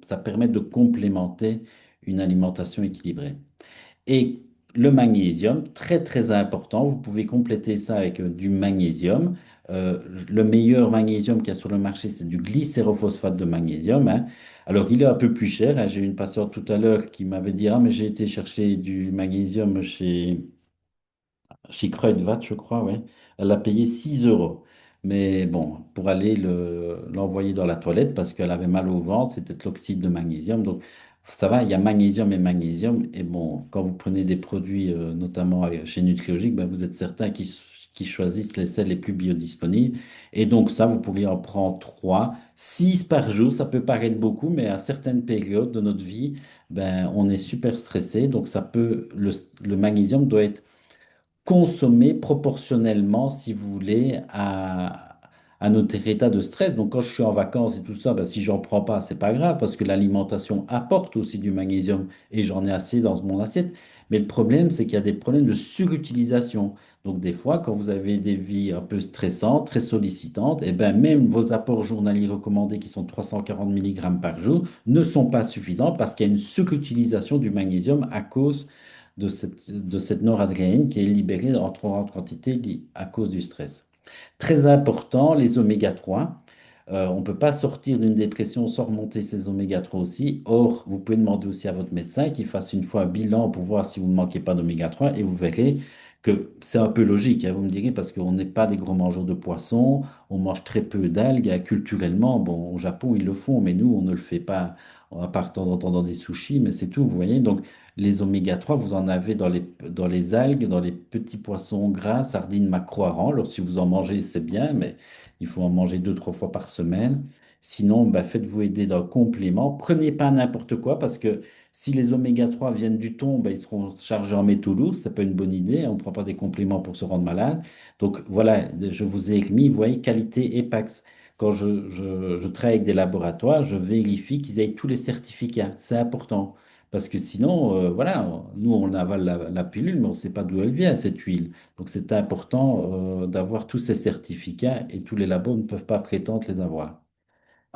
ça permet de complémenter une alimentation équilibrée. Et le magnésium, très très important, vous pouvez compléter ça avec du magnésium. Le meilleur magnésium qu'il y a sur le marché, c'est du glycérophosphate de magnésium, hein. Alors, il est un peu plus cher, hein. J'ai eu une patiente tout à l'heure qui m'avait dit, ah, mais j'ai été chercher du magnésium chez Kruidvat, je crois, ouais. Elle a payé 6 euros. Mais bon, pour aller l'envoyer dans la toilette parce qu'elle avait mal au ventre, c'était de l'oxyde de magnésium. Donc, ça va, il y a magnésium et magnésium. Et bon, quand vous prenez des produits, notamment chez Nutrilogique, ben, vous êtes certain qu'ils choisissent les sels les plus biodisponibles. Et donc, ça, vous pourriez en prendre 3, 6 par jour. Ça peut paraître beaucoup, mais à certaines périodes de notre vie, ben, on est super stressé. Donc, le magnésium doit être consommer proportionnellement, si vous voulez, à notre état de stress. Donc, quand je suis en vacances et tout ça, ben, si j'en prends pas, c'est pas grave parce que l'alimentation apporte aussi du magnésium et j'en ai assez dans mon assiette. Mais le problème, c'est qu'il y a des problèmes de surutilisation. Donc, des fois, quand vous avez des vies un peu stressantes, très sollicitantes, et ben, même vos apports journaliers recommandés qui sont 340 milligrammes par jour ne sont pas suffisants parce qu'il y a une surutilisation du magnésium à cause de cette noradrénaline qui est libérée en trop grande quantité à cause du stress. Très important, les oméga 3. On ne peut pas sortir d'une dépression sans remonter ces oméga 3 aussi. Or, vous pouvez demander aussi à votre médecin qu'il fasse une fois un bilan pour voir si vous ne manquez pas d'oméga 3 et vous verrez que c'est un peu logique, hein, vous me direz, parce qu'on n'est pas des gros mangeurs de poissons, on mange très peu d'algues. Culturellement, bon, au Japon, ils le font, mais nous, on ne le fait pas, à part de temps en temps dans des sushis, mais c'est tout, vous voyez. Donc, les oméga 3 vous en avez dans les algues, dans les petits poissons gras, sardines, maquereaux, harengs. Alors, si vous en mangez, c'est bien, mais il faut en manger 2, 3 fois par semaine. Sinon, bah, faites-vous aider d'un complément. Prenez pas n'importe quoi, parce que si les oméga 3 viennent du thon, ben, ils seront chargés en métaux lourds. C'est pas une bonne idée. On ne prend pas des compléments pour se rendre malade. Donc voilà, je vous ai mis, vous voyez, qualité EPAX. Quand je travaille avec des laboratoires, je vérifie qu'ils aient tous les certificats. C'est important. Parce que sinon, voilà, nous, on avale la pilule, mais on ne sait pas d'où elle vient, cette huile. Donc c'est important, d'avoir tous ces certificats et tous les labos ne peuvent pas prétendre les avoir.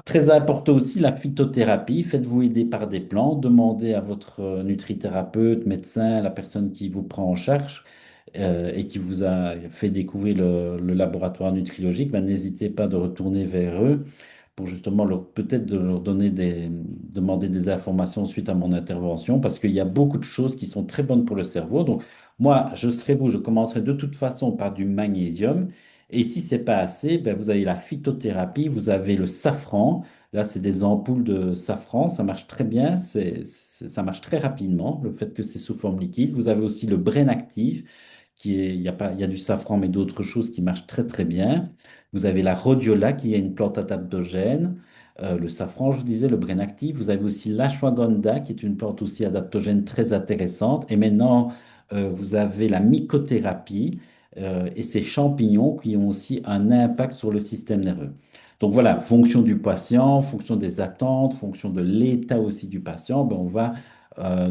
Très important aussi, la phytothérapie. Faites-vous aider par des plantes. Demandez à votre nutrithérapeute, médecin, la personne qui vous prend en charge et qui vous a fait découvrir le laboratoire nutrilogique. Ben, n'hésitez pas de retourner vers eux pour justement peut-être de leur demander des informations suite à mon intervention, parce qu'il y a beaucoup de choses qui sont très bonnes pour le cerveau. Donc, moi, je serai vous, je commencerai de toute façon par du magnésium. Et si c'est pas assez, ben, vous avez la phytothérapie, vous avez le safran. Là, c'est des ampoules de safran, ça marche très bien, ça marche très rapidement, le fait que c'est sous forme liquide. Vous avez aussi le Brain Active, il y a pas, il y a du safran, mais d'autres choses qui marchent très très bien. Vous avez la rhodiola, qui est une plante adaptogène. Le safran, je vous disais, le Brain Active. Vous avez aussi l'ashwagandha, qui est une plante aussi adaptogène très intéressante. Et maintenant, vous avez la mycothérapie et ces champignons qui ont aussi un impact sur le système nerveux. Donc voilà, fonction du patient, fonction des attentes, fonction de l'état aussi du patient, ben on va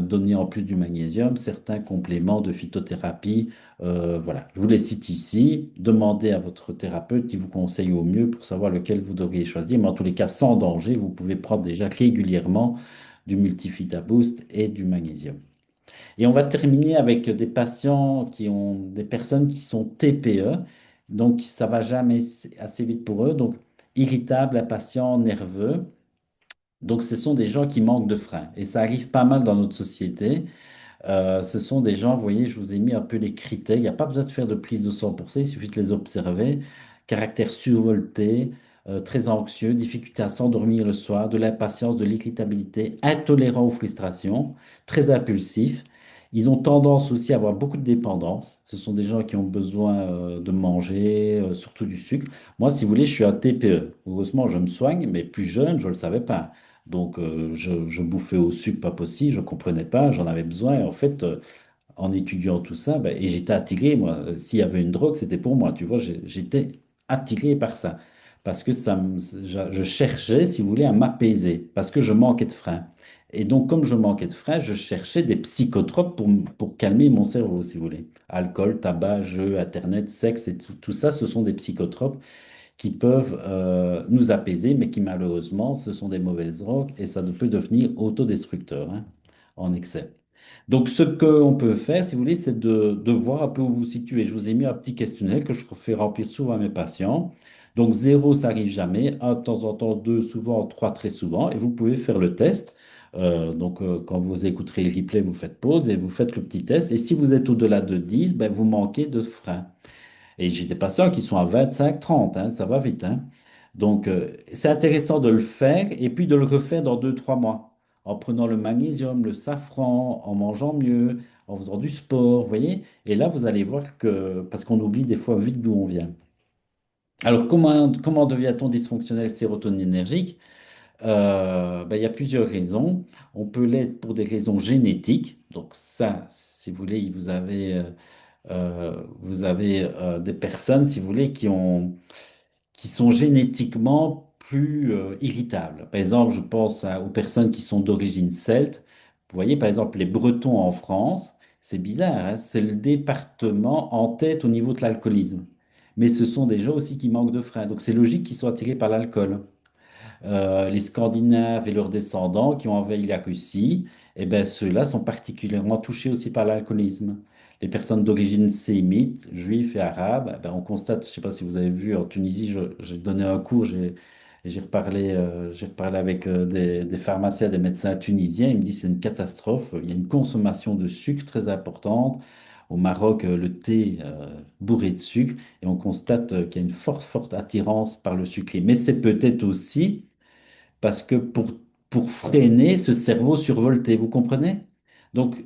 donner en plus du magnésium certains compléments de phytothérapie. Voilà, je vous les cite ici. Demandez à votre thérapeute qui vous conseille au mieux pour savoir lequel vous devriez choisir. Mais en tous les cas, sans danger, vous pouvez prendre déjà régulièrement du multivita boost et du magnésium. Et on va terminer avec des patients qui ont des personnes qui sont TPE. Donc, ça va jamais assez vite pour eux. Donc, irritables, impatients, nerveux. Donc, ce sont des gens qui manquent de frein. Et ça arrive pas mal dans notre société. Ce sont des gens, vous voyez, je vous ai mis un peu les critères. Il n'y a pas besoin de faire de prise de sang pour ça, il suffit de les observer. Caractère survolté, très anxieux, difficulté à s'endormir le soir, de l'impatience, de l'irritabilité, intolérant aux frustrations, très impulsif. Ils ont tendance aussi à avoir beaucoup de dépendance. Ce sont des gens qui ont besoin de manger, surtout du sucre. Moi, si vous voulez, je suis un TPE. Heureusement, je me soigne, mais plus jeune, je ne le savais pas. Donc, je bouffais au sucre pas possible, je ne comprenais pas, j'en avais besoin. Et en fait, en étudiant tout ça, ben, et j'étais attiré, moi, s'il y avait une drogue, c'était pour moi, tu vois, j'étais attiré par ça. Parce que je cherchais, si vous voulez, à m'apaiser, parce que je manquais de frein. Et donc, comme je manquais de frein, je cherchais des psychotropes pour calmer mon cerveau, si vous voulez. Alcool, tabac, jeux, Internet, sexe, et tout ça, ce sont des psychotropes qui peuvent nous apaiser, mais qui malheureusement, ce sont des mauvaises drogues et ça peut devenir autodestructeur hein, en excès. Donc, ce qu'on peut faire, si vous voulez, c'est de voir un peu où vous vous situez. Je vous ai mis un petit questionnaire que je fais remplir souvent à mes patients. Donc, 0, ça arrive jamais. 1, de temps en temps. 2, souvent. 3, très souvent. Et vous pouvez faire le test. Quand vous écouterez le replay, vous faites pause et vous faites le petit test. Et si vous êtes au-delà de 10, ben, vous manquez de frein. Et j'ai des patients qui sont à 25, 30, hein, ça va vite. Hein. Donc, c'est intéressant de le faire et puis de le refaire dans 2, 3 mois, en prenant le magnésium, le safran, en mangeant mieux, en faisant du sport, vous voyez. Et là, vous allez voir que, parce qu'on oublie des fois vite d'où on vient. Alors, comment devient-on dysfonctionnel sérotoninergique? Ben, il y a plusieurs raisons. On peut l'être pour des raisons génétiques. Donc, ça, si vous voulez, vous avez des personnes, si vous voulez, qui sont génétiquement plus irritables. Par exemple, je pense aux personnes qui sont d'origine celte. Vous voyez, par exemple, les Bretons en France, c'est bizarre, hein, c'est le département en tête au niveau de l'alcoolisme. Mais ce sont des gens aussi qui manquent de frein. Donc c'est logique qu'ils soient attirés par l'alcool. Les Scandinaves et leurs descendants qui ont envahi la Russie, eh ben, ceux-là sont particulièrement touchés aussi par l'alcoolisme. Les personnes d'origine sémite, juifs et arabes, eh ben, on constate, je ne sais pas si vous avez vu en Tunisie, j'ai donné un cours, j'ai reparlé avec des pharmaciens, des médecins tunisiens, ils me disent que c'est une catastrophe, il y a une consommation de sucre très importante, au Maroc, le thé bourré de sucre, et on constate qu'il y a une forte, forte attirance par le sucré. Mais c'est peut-être aussi parce que pour freiner ce cerveau survolté, vous comprenez? Donc,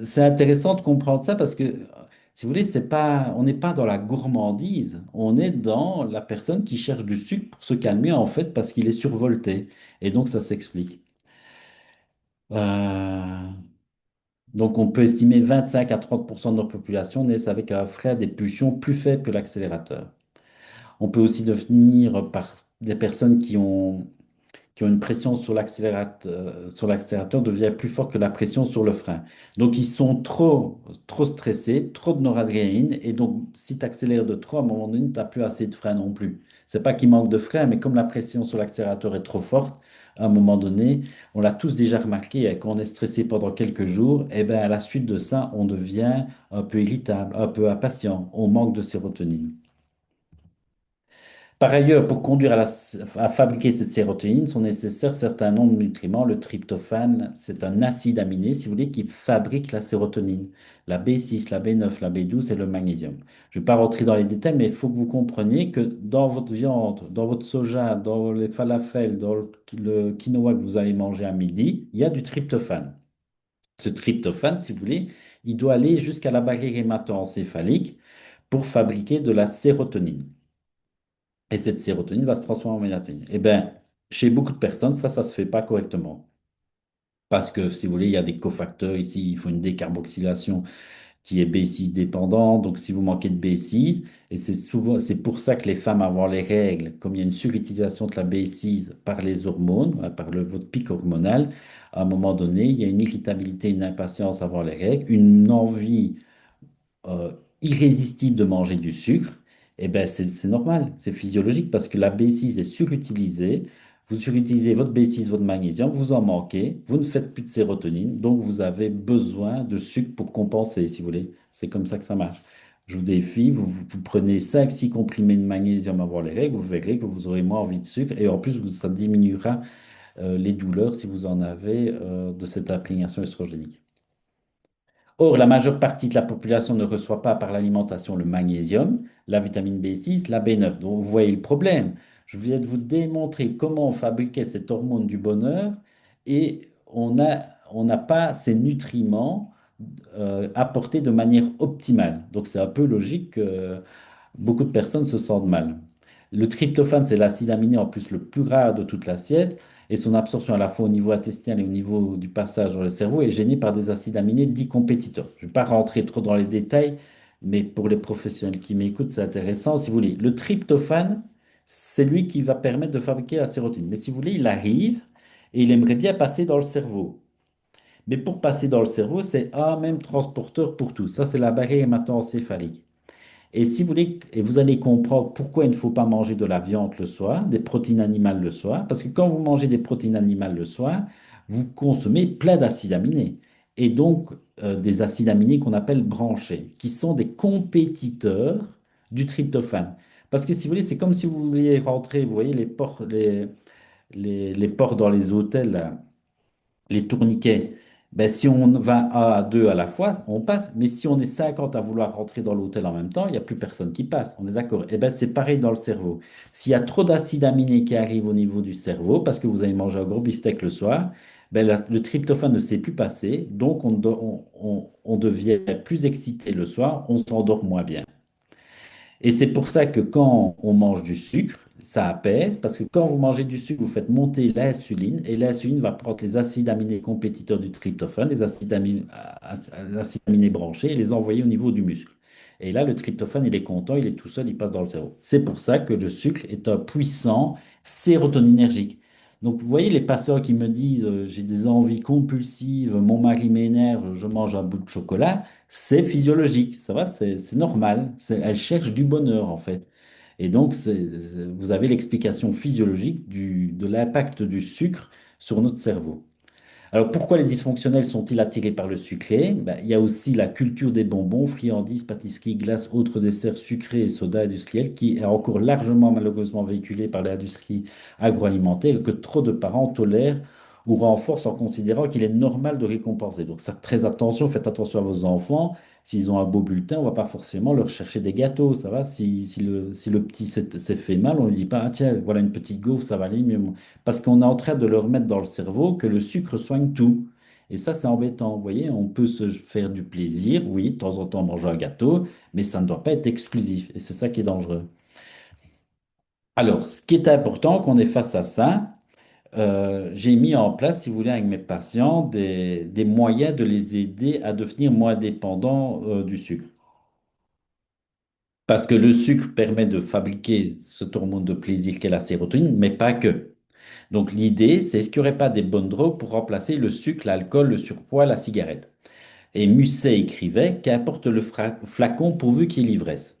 c'est intéressant de comprendre ça parce que, si vous voulez, c'est pas, on n'est pas dans la gourmandise, on est dans la personne qui cherche du sucre pour se calmer, en fait, parce qu'il est survolté. Et donc, ça s'explique. Euh, donc, on peut estimer 25 à 30% de notre population naissent avec un frein des pulsions plus faible que l'accélérateur. On peut aussi devenir par des personnes qui ont une pression sur l'accélérateur devient plus forte que la pression sur le frein. Donc, ils sont trop, trop stressés, trop de noradrénaline, et donc, si tu accélères de trop, à un moment donné, tu n'as plus assez de frein non plus. C'est pas qu'il manque de frein, mais comme la pression sur l'accélérateur est trop forte, à un moment donné, on l'a tous déjà remarqué, quand on est stressé pendant quelques jours, et ben, à la suite de ça, on devient un peu irritable, un peu impatient, on manque de sérotonine. Par ailleurs, pour conduire à fabriquer cette sérotonine, sont nécessaires certains nombres de nutriments. Le tryptophane, c'est un acide aminé, si vous voulez, qui fabrique la sérotonine. La B6, la B9, la B12 et le magnésium. Je ne vais pas rentrer dans les détails, mais il faut que vous compreniez que dans votre viande, dans votre soja, dans les falafels, dans le quinoa que vous avez mangé à midi, il y a du tryptophane. Ce tryptophane, si vous voulez, il doit aller jusqu'à la barrière hémato-encéphalique pour fabriquer de la sérotonine. Et cette sérotonine va se transformer en mélatonine. Eh bien, chez beaucoup de personnes, ça ne se fait pas correctement. Parce que, si vous voulez, il y a des cofacteurs ici, il faut une décarboxylation qui est B6 dépendant. Donc, si vous manquez de B6, et c'est souvent, c'est pour ça que les femmes avant les règles, comme il y a une surutilisation de la B6 par les hormones, par votre pic hormonal, à un moment donné, il y a une irritabilité, une impatience avant les règles, une envie euh, irrésistible de manger du sucre, eh ben c'est normal, c'est physiologique parce que la B6 est surutilisée. Vous surutilisez votre B6, votre magnésium, vous en manquez, vous ne faites plus de sérotonine, donc vous avez besoin de sucre pour compenser, si vous voulez. C'est comme ça que ça marche. Je vous défie, vous prenez 5 6 comprimés de magnésium avant les règles, vous verrez que vous aurez moins envie de sucre et en plus, ça diminuera les douleurs si vous en avez de cette imprégnation estrogénique. Or, la majeure partie de la population ne reçoit pas par l'alimentation le magnésium, la vitamine B6, la B9. Donc, vous voyez le problème. Je viens de vous démontrer comment on fabriquait cette hormone du bonheur et on n'a pas ces nutriments apportés de manière optimale. Donc, c'est un peu logique que beaucoup de personnes se sentent mal. Le tryptophane, c'est l'acide aminé en plus le plus rare de toute l'assiette, et son absorption à la fois au niveau intestinal et au niveau du passage dans le cerveau est gênée par des acides aminés dits compétiteurs. Je ne vais pas rentrer trop dans les détails, mais pour les professionnels qui m'écoutent, c'est intéressant. Si vous voulez, le tryptophane, c'est lui qui va permettre de fabriquer la sérotonine. Mais si vous voulez, il arrive et il aimerait bien passer dans le cerveau. Mais pour passer dans le cerveau, c'est un même transporteur pour tout. Ça, c'est la barrière hémato-encéphalique. Et si vous voulez, et vous allez comprendre pourquoi il ne faut pas manger de la viande le soir, des protéines animales le soir, parce que quand vous mangez des protéines animales le soir, vous consommez plein d'acides aminés. Et donc des acides aminés qu'on appelle branchés, qui sont des compétiteurs du tryptophane. Parce que si vous voulez, c'est comme si vous vouliez rentrer, vous voyez, les ports dans les hôtels, là, les tourniquets, ben, si on va à deux à la fois, on passe. Mais si on est 50 à vouloir rentrer dans l'hôtel en même temps, il n'y a plus personne qui passe. On est d'accord? Et ben, c'est pareil dans le cerveau. S'il y a trop d'acides aminés qui arrivent au niveau du cerveau, parce que vous avez mangé un gros beefsteak le soir, ben, le tryptophane ne sait plus passer. Donc, on devient plus excité le soir, on s'endort moins bien. Et c'est pour ça que quand on mange du sucre, ça apaise, parce que quand vous mangez du sucre, vous faites monter l'insuline, et l'insuline va prendre les acides aminés compétiteurs du tryptophane, les acides aminés branchés, et les envoyer au niveau du muscle. Et là, le tryptophane, il est content, il est tout seul, il passe dans le cerveau. C'est pour ça que le sucre est un puissant sérotoninergique. Donc, vous voyez les passeurs qui me disent j'ai des envies compulsives, mon mari m'énerve, je mange un bout de chocolat, c'est physiologique, ça va, c'est normal. Elle cherche du bonheur en fait. Et donc, vous avez l'explication physiologique de l'impact du sucre sur notre cerveau. Alors, pourquoi les dysfonctionnels sont-ils attirés par le sucré? Ben, il y a aussi la culture des bonbons, friandises, pâtisseries, glaces, autres desserts sucrés et sodas industriels qui est encore largement malheureusement véhiculée par l'industrie agroalimentaire et que trop de parents tolèrent ou renforce en considérant qu'il est normal de récompenser. Donc, ça, très attention, faites attention à vos enfants. S'ils ont un beau bulletin, on va pas forcément leur chercher des gâteaux, ça va. Si le petit s'est fait mal, on lui dit pas, ah, tiens, voilà une petite gaufre, ça va aller mieux. Parce qu'on est en train de leur mettre dans le cerveau que le sucre soigne tout. Et ça, c'est embêtant. Vous voyez, on peut se faire du plaisir, oui, de temps en temps manger un gâteau, mais ça ne doit pas être exclusif. Et c'est ça qui est dangereux. Alors, ce qui est important qu'on est face à ça, j'ai mis en place, si vous voulez, avec mes patients, des moyens de les aider à devenir moins dépendants du sucre. Parce que le sucre permet de fabriquer cet hormone de plaisir qu'est la sérotonine, mais pas que. Donc l'idée, c'est est-ce qu'il n'y aurait pas des bonnes drogues pour remplacer le sucre, l'alcool, le surpoids, la cigarette? Et Musset écrivait qu'importe le flacon pourvu qu'il y ait l'ivresse.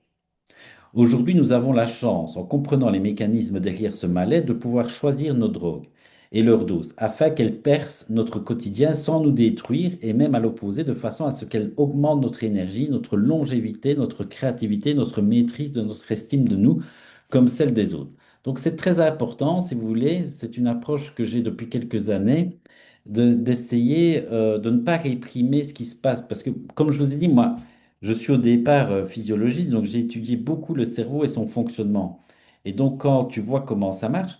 Aujourd'hui, nous avons la chance, en comprenant les mécanismes derrière ce mal-être, de pouvoir choisir nos drogues et leur dose, afin qu'elles percent notre quotidien sans nous détruire et même à l'opposé, de façon à ce qu'elles augmentent notre énergie, notre longévité, notre créativité, notre maîtrise de notre estime de nous, comme celle des autres. Donc c'est très important, si vous voulez, c'est une approche que j'ai depuis quelques années, d'essayer de ne pas réprimer ce qui se passe. Parce que, comme je vous ai dit, moi, je suis au départ physiologiste, donc j'ai étudié beaucoup le cerveau et son fonctionnement. Et donc, quand tu vois comment ça marche,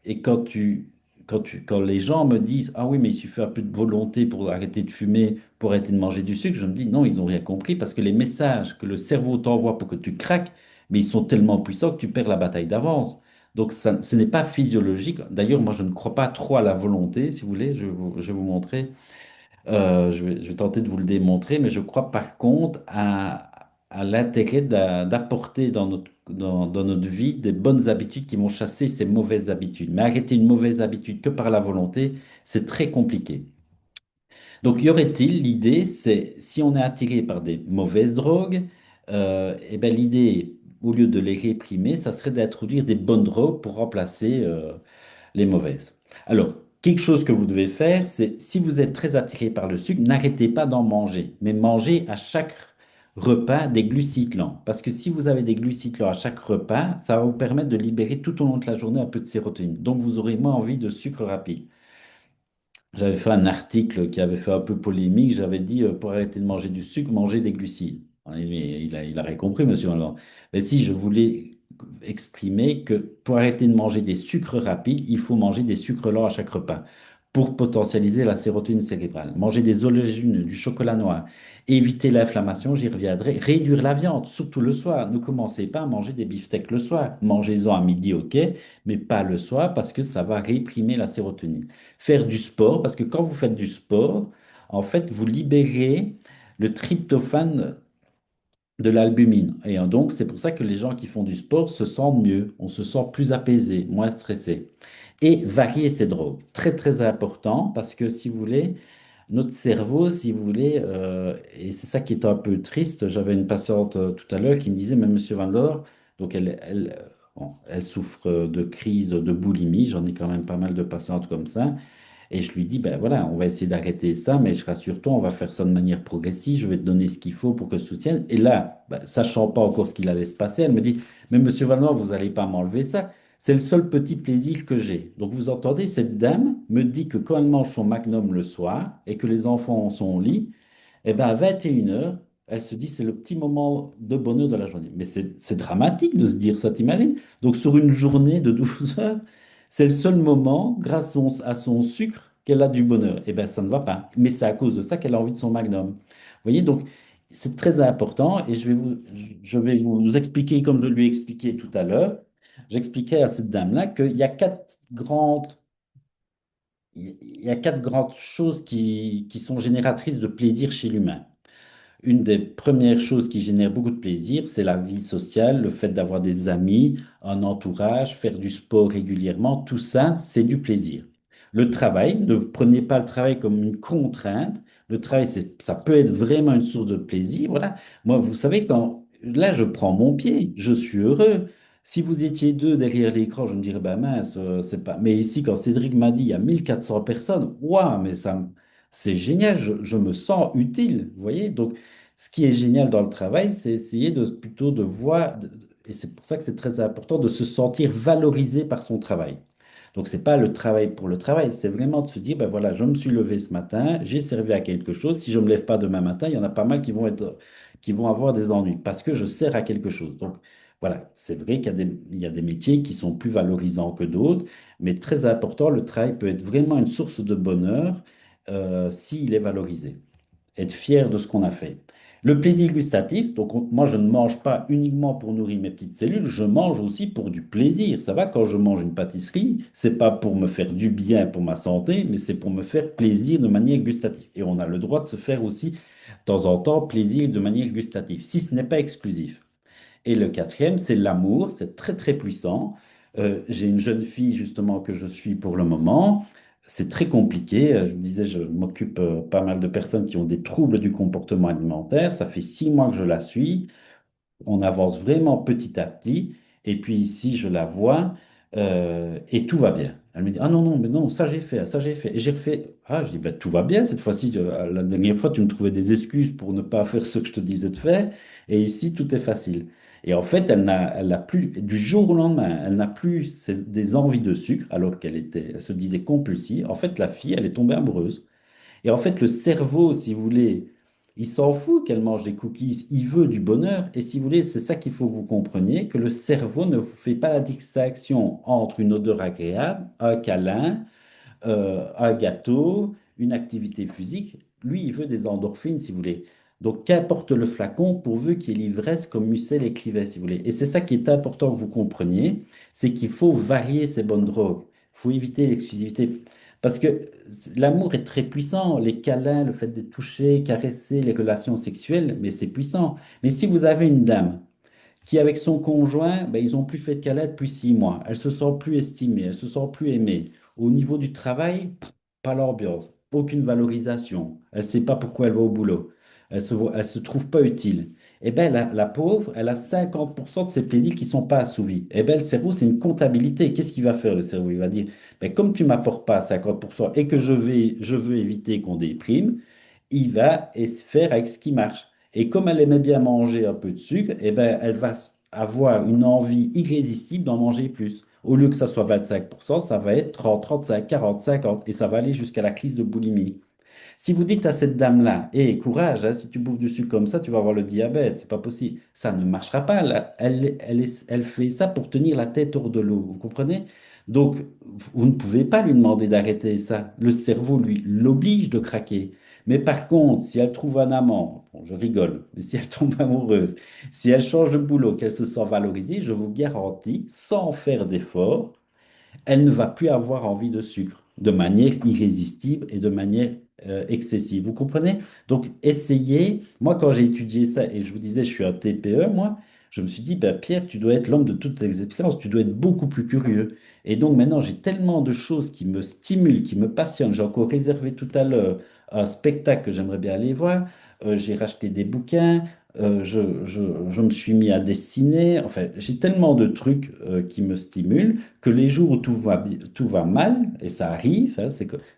et quand les gens me disent, ah oui, mais il suffit un peu de volonté pour arrêter de fumer, pour arrêter de manger du sucre, je me dis, non, ils n'ont rien compris parce que les messages que le cerveau t'envoie pour que tu craques, mais ils sont tellement puissants que tu perds la bataille d'avance. Donc, ça, ce n'est pas physiologique. D'ailleurs, moi, je ne crois pas trop à la volonté, si vous voulez, je vais vous montrer. Je vais tenter de vous le démontrer, mais je crois par contre à l'intérêt d'apporter dans notre vie des bonnes habitudes qui vont chasser ces mauvaises habitudes. Mais arrêter une mauvaise habitude que par la volonté, c'est très compliqué. Donc, y aurait-il, l'idée, c'est si on est attiré par des mauvaises drogues, eh ben, l'idée, au lieu de les réprimer, ça serait d'introduire des bonnes drogues pour remplacer les mauvaises. Alors, quelque chose que vous devez faire, c'est si vous êtes très attiré par le sucre, n'arrêtez pas d'en manger, mais mangez à chaque repas des glucides lents. Parce que si vous avez des glucides lents à chaque repas, ça va vous permettre de libérer tout au long de la journée un peu de sérotonine. Donc, vous aurez moins envie de sucre rapide. J'avais fait un article qui avait fait un peu polémique. J'avais dit, pour arrêter de manger du sucre, mangez des glucides. Il a rien compris, monsieur Malvan. Mais si je voulais exprimer que pour arrêter de manger des sucres rapides, il faut manger des sucres lents à chaque repas pour potentialiser la sérotonine cérébrale. Manger des oléagineux, du chocolat noir, éviter l'inflammation, j'y reviendrai. Réduire la viande, surtout le soir. Ne commencez pas à manger des beefsteaks le soir. Mangez-en à midi, ok, mais pas le soir parce que ça va réprimer la sérotonine. Faire du sport, parce que quand vous faites du sport, en fait, vous libérez le tryptophane de l'albumine. Et donc, c'est pour ça que les gens qui font du sport se sentent mieux, on se sent plus apaisé, moins stressé. Et varier ses drogues, très très important, parce que si vous voulez, notre cerveau, si vous voulez, et c'est ça qui est un peu triste, j'avais une patiente tout à l'heure qui me disait, mais Monsieur Van Dor, donc bon, elle souffre de crise de boulimie, j'en ai quand même pas mal de patientes comme ça, et je lui dis, ben voilà, on va essayer d'arrêter ça, mais je rassure-toi, on va faire ça de manière progressive, je vais te donner ce qu'il faut pour que je soutienne. Et là, ben, sachant pas encore ce qu'il allait se passer, elle me dit, mais Monsieur Vanois, vous n'allez pas m'enlever ça. C'est le seul petit plaisir que j'ai. Donc vous entendez, cette dame me dit que quand elle mange son Magnum le soir et que les enfants sont au lit, eh ben à 21 heures, elle se dit, c'est le petit moment de bonheur de la journée. Mais c'est dramatique de se dire ça, t'imagines? Donc sur une journée de 12 heures, c'est le seul moment, grâce à son sucre, qu'elle a du bonheur. Eh bien, ça ne va pas. Mais c'est à cause de ça qu'elle a envie de son Magnum. Vous voyez, donc c'est très important et je vais vous expliquer, comme je lui ai expliqué tout à l'heure, j'expliquais à cette dame-là qu'il y a quatre grandes choses qui sont génératrices de plaisir chez l'humain. Une des premières choses qui génère beaucoup de plaisir, c'est la vie sociale, le fait d'avoir des amis, un entourage, faire du sport régulièrement, tout ça, c'est du plaisir. Le travail, ne prenez pas le travail comme une contrainte. Le travail, ça peut être vraiment une source de plaisir. Voilà. Moi, vous savez, quand là, je prends mon pied, je suis heureux. Si vous étiez deux derrière l'écran, je me dirais, bah mince, c'est pas. Mais ici, quand Cédric m'a dit, il y a 1400 personnes, waouh, mais c'est génial, je me sens utile, vous voyez? Donc, ce qui est génial dans le travail, c'est essayer plutôt de voir, et c'est pour ça que c'est très important, de se sentir valorisé par son travail. Donc, c'est pas le travail pour le travail, c'est vraiment de se dire, ben voilà, je me suis levé ce matin, j'ai servi à quelque chose. Si je me lève pas demain matin, il y en a pas mal qui vont avoir des ennuis parce que je sers à quelque chose. Donc, voilà, c'est vrai il y a des métiers qui sont plus valorisants que d'autres, mais très important, le travail peut être vraiment une source de bonheur s'il est valorisé, être fier de ce qu'on a fait. Le plaisir gustatif, donc moi je ne mange pas uniquement pour nourrir mes petites cellules, je mange aussi pour du plaisir. Ça va, quand je mange une pâtisserie, c'est pas pour me faire du bien pour ma santé, mais c'est pour me faire plaisir de manière gustative. Et on a le droit de se faire aussi de temps en temps plaisir de manière gustative, si ce n'est pas exclusif. Et le quatrième, c'est l'amour, c'est très très puissant. J'ai une jeune fille justement que je suis pour le moment. C'est très compliqué. Je vous disais, je m'occupe pas mal de personnes qui ont des troubles du comportement alimentaire. Ça fait 6 mois que je la suis. On avance vraiment petit à petit. Et puis ici, je la vois et tout va bien. Elle me dit, ah non, non, mais non, ça j'ai fait, ça j'ai fait. Et j'ai refait, ah, je dis, bah, tout va bien cette fois-ci. La dernière fois, tu me trouvais des excuses pour ne pas faire ce que je te disais de faire. Et ici, tout est facile. Et en fait, elle n'a plus, du jour au lendemain, elle n'a plus des envies de sucre, alors elle se disait compulsive. En fait, la fille, elle est tombée amoureuse. Et en fait, le cerveau, si vous voulez, il s'en fout qu'elle mange des cookies, il veut du bonheur. Et si vous voulez, c'est ça qu'il faut que vous compreniez, que le cerveau ne vous fait pas la distinction entre une odeur agréable, un câlin, un gâteau, une activité physique. Lui, il veut des endorphines, si vous voulez. Donc, qu'importe le flacon, pourvu qu'il y ait l'ivresse, comme Musset l'écrivait, si vous voulez. Et c'est ça qui est important que vous compreniez, c'est qu'il faut varier ces bonnes drogues. Il faut éviter l'exclusivité. Parce que l'amour est très puissant, les câlins, le fait de toucher, caresser, les relations sexuelles, mais c'est puissant. Mais si vous avez une dame qui, avec son conjoint, ben, ils n'ont plus fait de câlin depuis 6 mois. Elle se sent plus estimée, elle se sent plus aimée. Au niveau du travail, pas l'ambiance, aucune valorisation. Elle ne sait pas pourquoi elle va au boulot. Elle se trouve pas utile. Eh bien, la pauvre, elle a 50% de ses plaisirs qui ne sont pas assouvis. Eh bien, le cerveau, c'est une comptabilité. Qu'est-ce qu'il va faire, le cerveau? Il va dire, ben, comme tu m'apportes pas 50% et que je veux éviter qu'on déprime, il va faire avec ce qui marche. Et comme elle aimait bien manger un peu de sucre, eh ben, elle va avoir une envie irrésistible d'en manger plus. Au lieu que ça soit 25%, ça va être 30, 35, 40, 50 et ça va aller jusqu'à la crise de boulimie. Si vous dites à cette dame-là, hé, courage, hein, si tu bouffes du sucre comme ça, tu vas avoir le diabète, c'est pas possible. Ça ne marchera pas. Là. Elle fait ça pour tenir la tête hors de l'eau, vous comprenez? Donc, vous ne pouvez pas lui demander d'arrêter ça. Le cerveau, lui, l'oblige de craquer. Mais par contre, si elle trouve un amant, bon, je rigole, mais si elle tombe amoureuse, si elle change de boulot, qu'elle se sent valorisée, je vous garantis, sans faire d'effort, elle ne va plus avoir envie de sucre de manière irrésistible et de manière excessive. Vous comprenez? Donc, essayez. Moi, quand j'ai étudié ça et je vous disais, je suis un TPE, moi, je me suis dit, ben, Pierre, tu dois être l'homme de toutes les expériences, tu dois être beaucoup plus curieux. Et donc, maintenant, j'ai tellement de choses qui me stimulent, qui me passionnent. J'ai encore réservé tout à l'heure un spectacle que j'aimerais bien aller voir. J'ai racheté des bouquins. Je me suis mis à dessiner. Enfin, j'ai tellement de trucs qui me stimulent que les jours où tout va mal, et ça arrive, hein,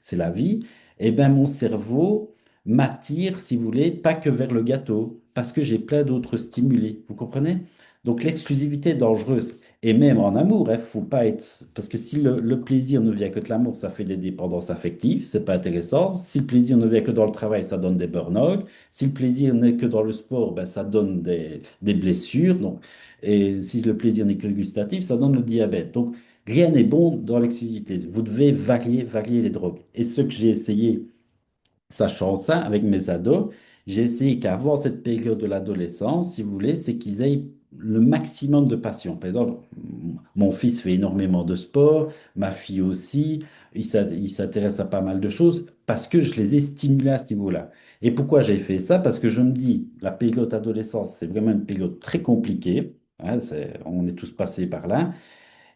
c'est la vie, eh ben mon cerveau m'attire, si vous voulez, pas que vers le gâteau, parce que j'ai plein d'autres stimuli. Vous comprenez? Donc l'exclusivité est dangereuse. Et même en amour, il faut pas être. Parce que si le plaisir ne vient que de l'amour, ça fait des dépendances affectives, c'est pas intéressant. Si le plaisir ne vient que dans le travail, ça donne des burn-out. Si le plaisir n'est que dans le sport, ben, ça donne des blessures. Donc, et si le plaisir n'est que gustatif, ça donne le diabète. Donc, rien n'est bon dans l'exclusivité. Vous devez varier les drogues. Et ce que j'ai essayé, sachant ça, avec mes ados, j'ai essayé qu'avant cette période de l'adolescence, si vous voulez, c'est qu'ils aient le maximum de passion. Par exemple, mon fils fait énormément de sport, ma fille aussi, il s'intéresse à pas mal de choses parce que je les ai stimulés à ce niveau-là. Et pourquoi j'ai fait ça? Parce que je me dis, la période d'adolescence, c'est vraiment une période très compliquée. Hein, on est tous passés par là.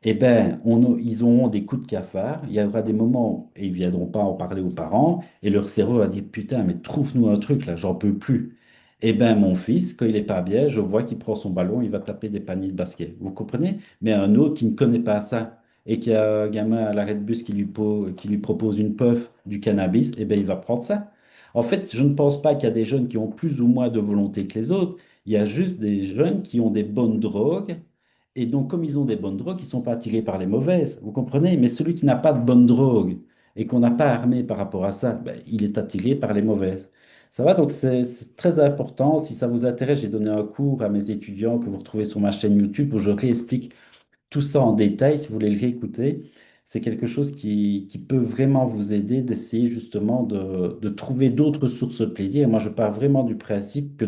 Eh bien, ils auront des coups de cafard. Il y aura des moments, et ils ne viendront pas en parler aux parents, et leur cerveau va dire, putain, mais trouve-nous un truc, là, j'en peux plus. Eh bien, mon fils, quand il n'est pas bien, je vois qu'il prend son ballon, il va taper des paniers de basket. Vous comprenez? Mais un autre qui ne connaît pas ça, et qui a un gamin à l'arrêt de bus qui lui propose une puff, du cannabis, eh bien, il va prendre ça. En fait, je ne pense pas qu'il y a des jeunes qui ont plus ou moins de volonté que les autres. Il y a juste des jeunes qui ont des bonnes drogues Et donc, comme ils ont des bonnes drogues, ils ne sont pas attirés par les mauvaises, vous comprenez? Mais celui qui n'a pas de bonne drogue et qu'on n'a pas armé par rapport à ça, ben, il est attiré par les mauvaises. Ça va, donc c'est très important. Si ça vous intéresse, j'ai donné un cours à mes étudiants que vous retrouvez sur ma chaîne YouTube où je réexplique tout ça en détail, si vous voulez le réécouter, c'est quelque chose qui peut vraiment vous aider d'essayer justement de trouver d'autres sources de plaisir. Moi, je pars vraiment du principe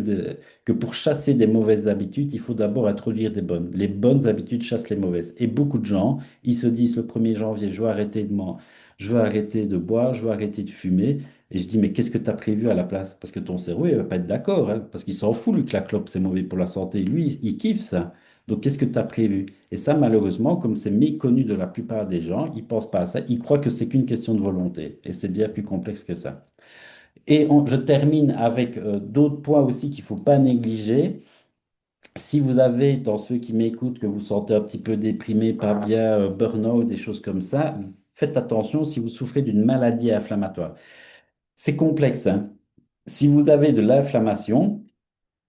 que pour chasser des mauvaises habitudes, il faut d'abord introduire des bonnes. Les bonnes habitudes chassent les mauvaises. Et beaucoup de gens, ils se disent le 1er janvier, je veux arrêter de boire, je veux arrêter de fumer. Et je dis, mais qu'est-ce que tu as prévu à la place? Parce que ton cerveau, il va pas être d'accord, hein, parce qu'il s'en fout, lui, que la clope, c'est mauvais pour la santé. Lui, il kiffe ça. Donc, qu'est-ce que tu as prévu? Et ça, malheureusement, comme c'est méconnu de la plupart des gens, ils ne pensent pas à ça. Ils croient que c'est qu'une question de volonté. Et c'est bien plus complexe que ça. Et je termine avec d'autres points aussi qu'il ne faut pas négliger. Si vous avez, dans ceux qui m'écoutent, que vous sentez un petit peu déprimé, pas bien, burn-out, des choses comme ça, faites attention si vous souffrez d'une maladie inflammatoire. C'est complexe, hein. Si vous avez de l'inflammation,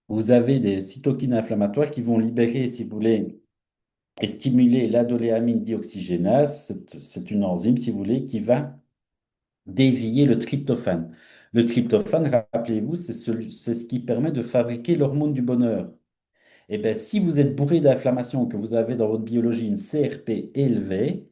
vous avez des cytokines inflammatoires qui vont libérer, si vous voulez, et stimuler l'adénoamine dioxygénase. C'est une enzyme, si vous voulez, qui va dévier le tryptophane. Le tryptophane, rappelez-vous, c'est ce qui permet de fabriquer l'hormone du bonheur. Eh bien, si vous êtes bourré d'inflammation, que vous avez dans votre biologie une CRP élevée,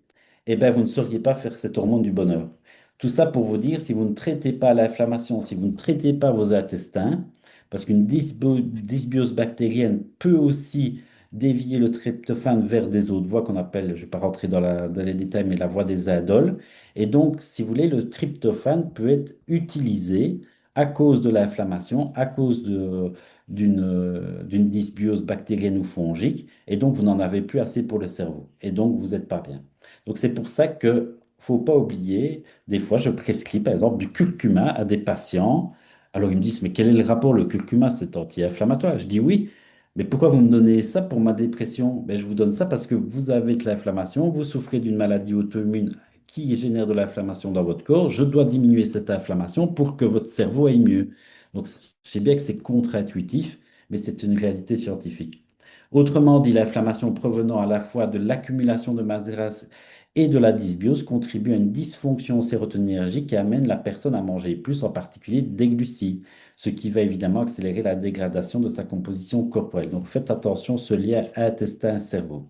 eh bien, vous ne sauriez pas faire cette hormone du bonheur. Tout ça pour vous dire, si vous ne traitez pas l'inflammation, si vous ne traitez pas vos intestins, parce qu'une dysbiose bactérienne peut aussi dévier le tryptophane vers des autres voies qu'on appelle, je ne vais pas rentrer dans les détails, mais la voie des indoles. Et donc, si vous voulez, le tryptophane peut être utilisé à cause de l'inflammation, à cause d'une dysbiose bactérienne ou fongique, et donc vous n'en avez plus assez pour le cerveau, et donc vous n'êtes pas bien. Donc c'est pour ça que faut pas oublier, des fois je prescris par exemple du curcuma à des patients. Alors ils me disent, mais quel est le rapport? Le curcuma, c'est anti-inflammatoire. Je dis oui, mais pourquoi vous me donnez ça pour ma dépression? Ben, je vous donne ça parce que vous avez de l'inflammation, vous souffrez d'une maladie auto-immune qui génère de l'inflammation dans votre corps. Je dois diminuer cette inflammation pour que votre cerveau aille mieux. Donc, je sais bien que c'est contre-intuitif, mais c'est une réalité scientifique. Autrement dit, l'inflammation provenant à la fois de l'accumulation de masse grasse et de la dysbiose contribue à une dysfonction sérotoninergique qui amène la personne à manger plus, en particulier des glucides, ce qui va évidemment accélérer la dégradation de sa composition corporelle. Donc faites attention, ce lien intestin-cerveau.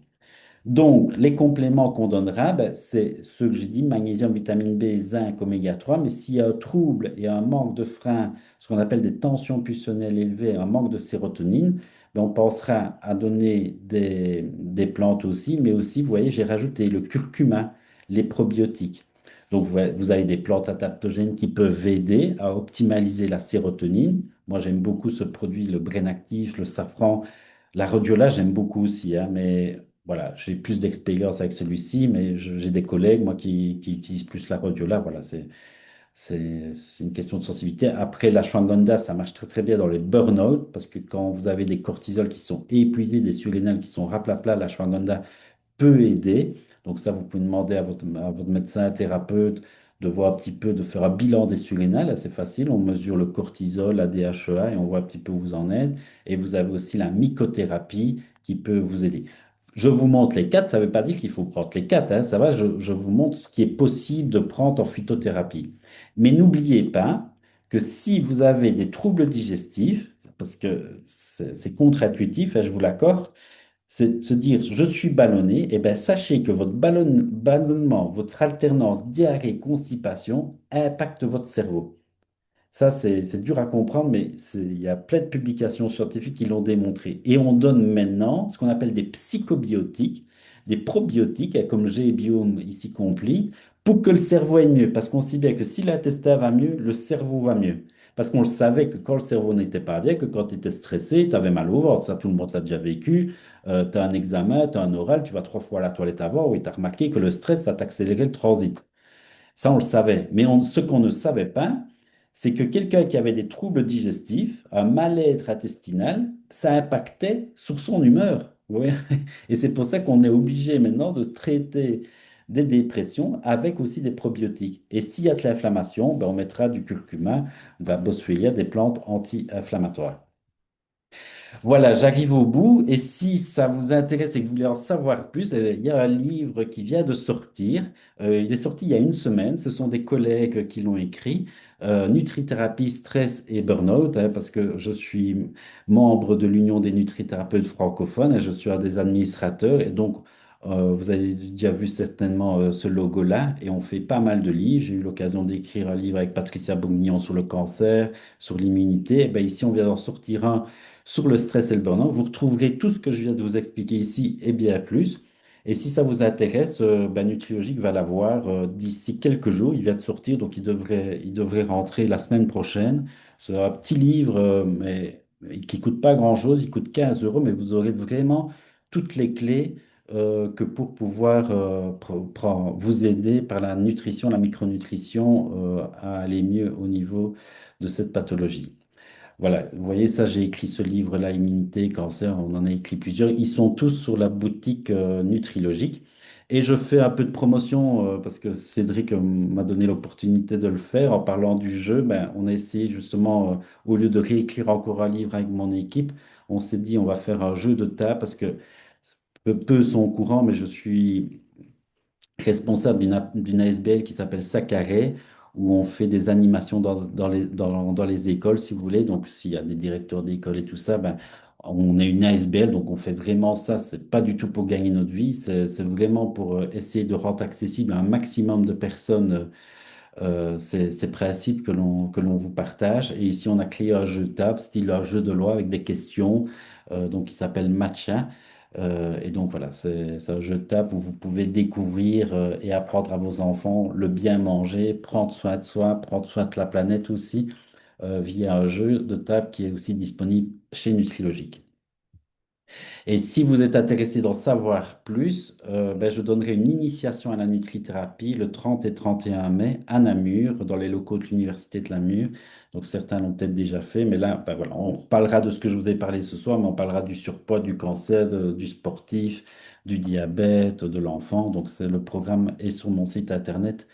Donc, les compléments qu'on donnera, ben, c'est ceux que j'ai dit, magnésium, vitamine B, zinc, oméga 3. Mais s'il y a un trouble et un manque de frein, ce qu'on appelle des tensions pulsionnelles élevées, un manque de sérotonine, ben, on pensera à donner des plantes aussi. Mais aussi, vous voyez, j'ai rajouté le curcuma, les probiotiques. Donc, vous avez des plantes adaptogènes qui peuvent aider à optimaliser la sérotonine. Moi, j'aime beaucoup ce produit, le Brain Actif, le safran. La rhodiola, j'aime beaucoup aussi, hein, mais voilà, j'ai plus d'expérience avec celui-ci, mais j'ai des collègues, moi, qui utilisent plus la rhodiola. Voilà, c'est une question de sensibilité. Après, la l'ashwagandha, ça marche très très bien dans les burn-out, parce que quand vous avez des cortisols qui sont épuisés, des surrénales qui sont raplapla, la l'ashwagandha peut aider. Donc ça, vous pouvez demander à votre médecin, thérapeute, de voir un petit peu, de faire un bilan des surrénales, c'est facile. On mesure le cortisol, la DHEA, et on voit un petit peu où vous en êtes. Et vous avez aussi la mycothérapie qui peut vous aider. Je vous montre les quatre, ça ne veut pas dire qu'il faut prendre les quatre, hein, ça va, je vous montre ce qui est possible de prendre en phytothérapie. Mais n'oubliez pas que si vous avez des troubles digestifs, parce que c'est contre-intuitif, hein, je vous l'accorde, c'est de se dire je suis ballonné, et bien sachez que votre ballonnement, votre alternance diarrhée-constipation impacte votre cerveau. Ça, c'est dur à comprendre, mais il y a plein de publications scientifiques qui l'ont démontré. Et on donne maintenant ce qu'on appelle des psychobiotiques, des probiotiques, hein, comme G-Biome ici complete, pour que le cerveau aille mieux. Parce qu'on sait bien que si l'intestin va mieux, le cerveau va mieux. Parce qu'on le savait que quand le cerveau n'était pas bien, que quand tu étais stressé, tu avais mal au ventre. Ça, tout le monde l'a déjà vécu. Tu as un examen, tu as un oral, tu vas 3 fois à la toilette avant, et tu as remarqué que le stress, ça t'accélérait le transit. Ça, on le savait. Mais ce qu'on ne savait pas, c'est que quelqu'un qui avait des troubles digestifs, un mal-être intestinal, ça impactait sur son humeur. Vous voyez. Et c'est pour ça qu'on est obligé maintenant de traiter des dépressions avec aussi des probiotiques. Et s'il y a de l'inflammation, ben on mettra du curcuma, de la boswellia, des plantes anti-inflammatoires. Voilà, j'arrive au bout. Et si ça vous intéresse et que vous voulez en savoir plus, il y a un livre qui vient de sortir. Il est sorti il y a une semaine. Ce sont des collègues qui l'ont écrit. Nutrithérapie, stress et burn-out, hein, parce que je suis membre de l'Union des nutrithérapeutes francophones et je suis un des administrateurs. Et donc, vous avez déjà vu certainement ce logo-là. Et on fait pas mal de livres. J'ai eu l'occasion d'écrire un livre avec Patricia Bourgnon sur le cancer, sur l'immunité. Eh ben, ici, on vient d'en sortir un sur le stress et le burn-out. Vous retrouverez tout ce que je viens de vous expliquer ici et bien plus. Et si ça vous intéresse, ben, Nutrilogique va l'avoir d'ici quelques jours. Il vient de sortir, donc il devrait rentrer la semaine prochaine. C'est un petit livre mais qui coûte pas grand-chose. Il coûte 15 euros, mais vous aurez vraiment toutes les clés que pour pouvoir vous aider par la nutrition, la micronutrition à aller mieux au niveau de cette pathologie. Voilà, vous voyez, ça, j'ai écrit ce livre-là, Immunité, Cancer, on en a écrit plusieurs. Ils sont tous sur la boutique Nutrilogique. Et je fais un peu de promotion parce que Cédric m'a donné l'opportunité de le faire. En parlant du jeu, ben, on a essayé justement, au lieu de réécrire encore un livre avec mon équipe, on s'est dit on va faire un jeu de table parce que peu sont au courant, mais je suis responsable d'une ASBL qui s'appelle Sacaré, où on fait des animations dans les écoles, si vous voulez. Donc, s'il y a des directeurs d'école et tout ça, ben, on est une ASBL, donc on fait vraiment ça. C'est pas du tout pour gagner notre vie, c'est vraiment pour essayer de rendre accessible à un maximum de personnes ces principes que l'on vous partage. Et ici, on a créé un jeu de table, style un jeu de loi avec des questions, donc qui s'appelle Matcha. Et donc voilà, c'est un jeu de table où vous pouvez découvrir et apprendre à vos enfants le bien manger, prendre soin de soi, prendre soin de la planète aussi, via un jeu de table qui est aussi disponible chez Nutrilogique. Et si vous êtes intéressé d'en savoir plus, ben, je donnerai une initiation à la nutrithérapie le 30 et 31 mai à Namur, dans les locaux de l'Université de Namur. Donc certains l'ont peut-être déjà fait, mais là, ben voilà, on parlera de ce que je vous ai parlé ce soir, mais on parlera du surpoids, du cancer, du sportif, du diabète, de l'enfant. Donc le programme est sur mon site internet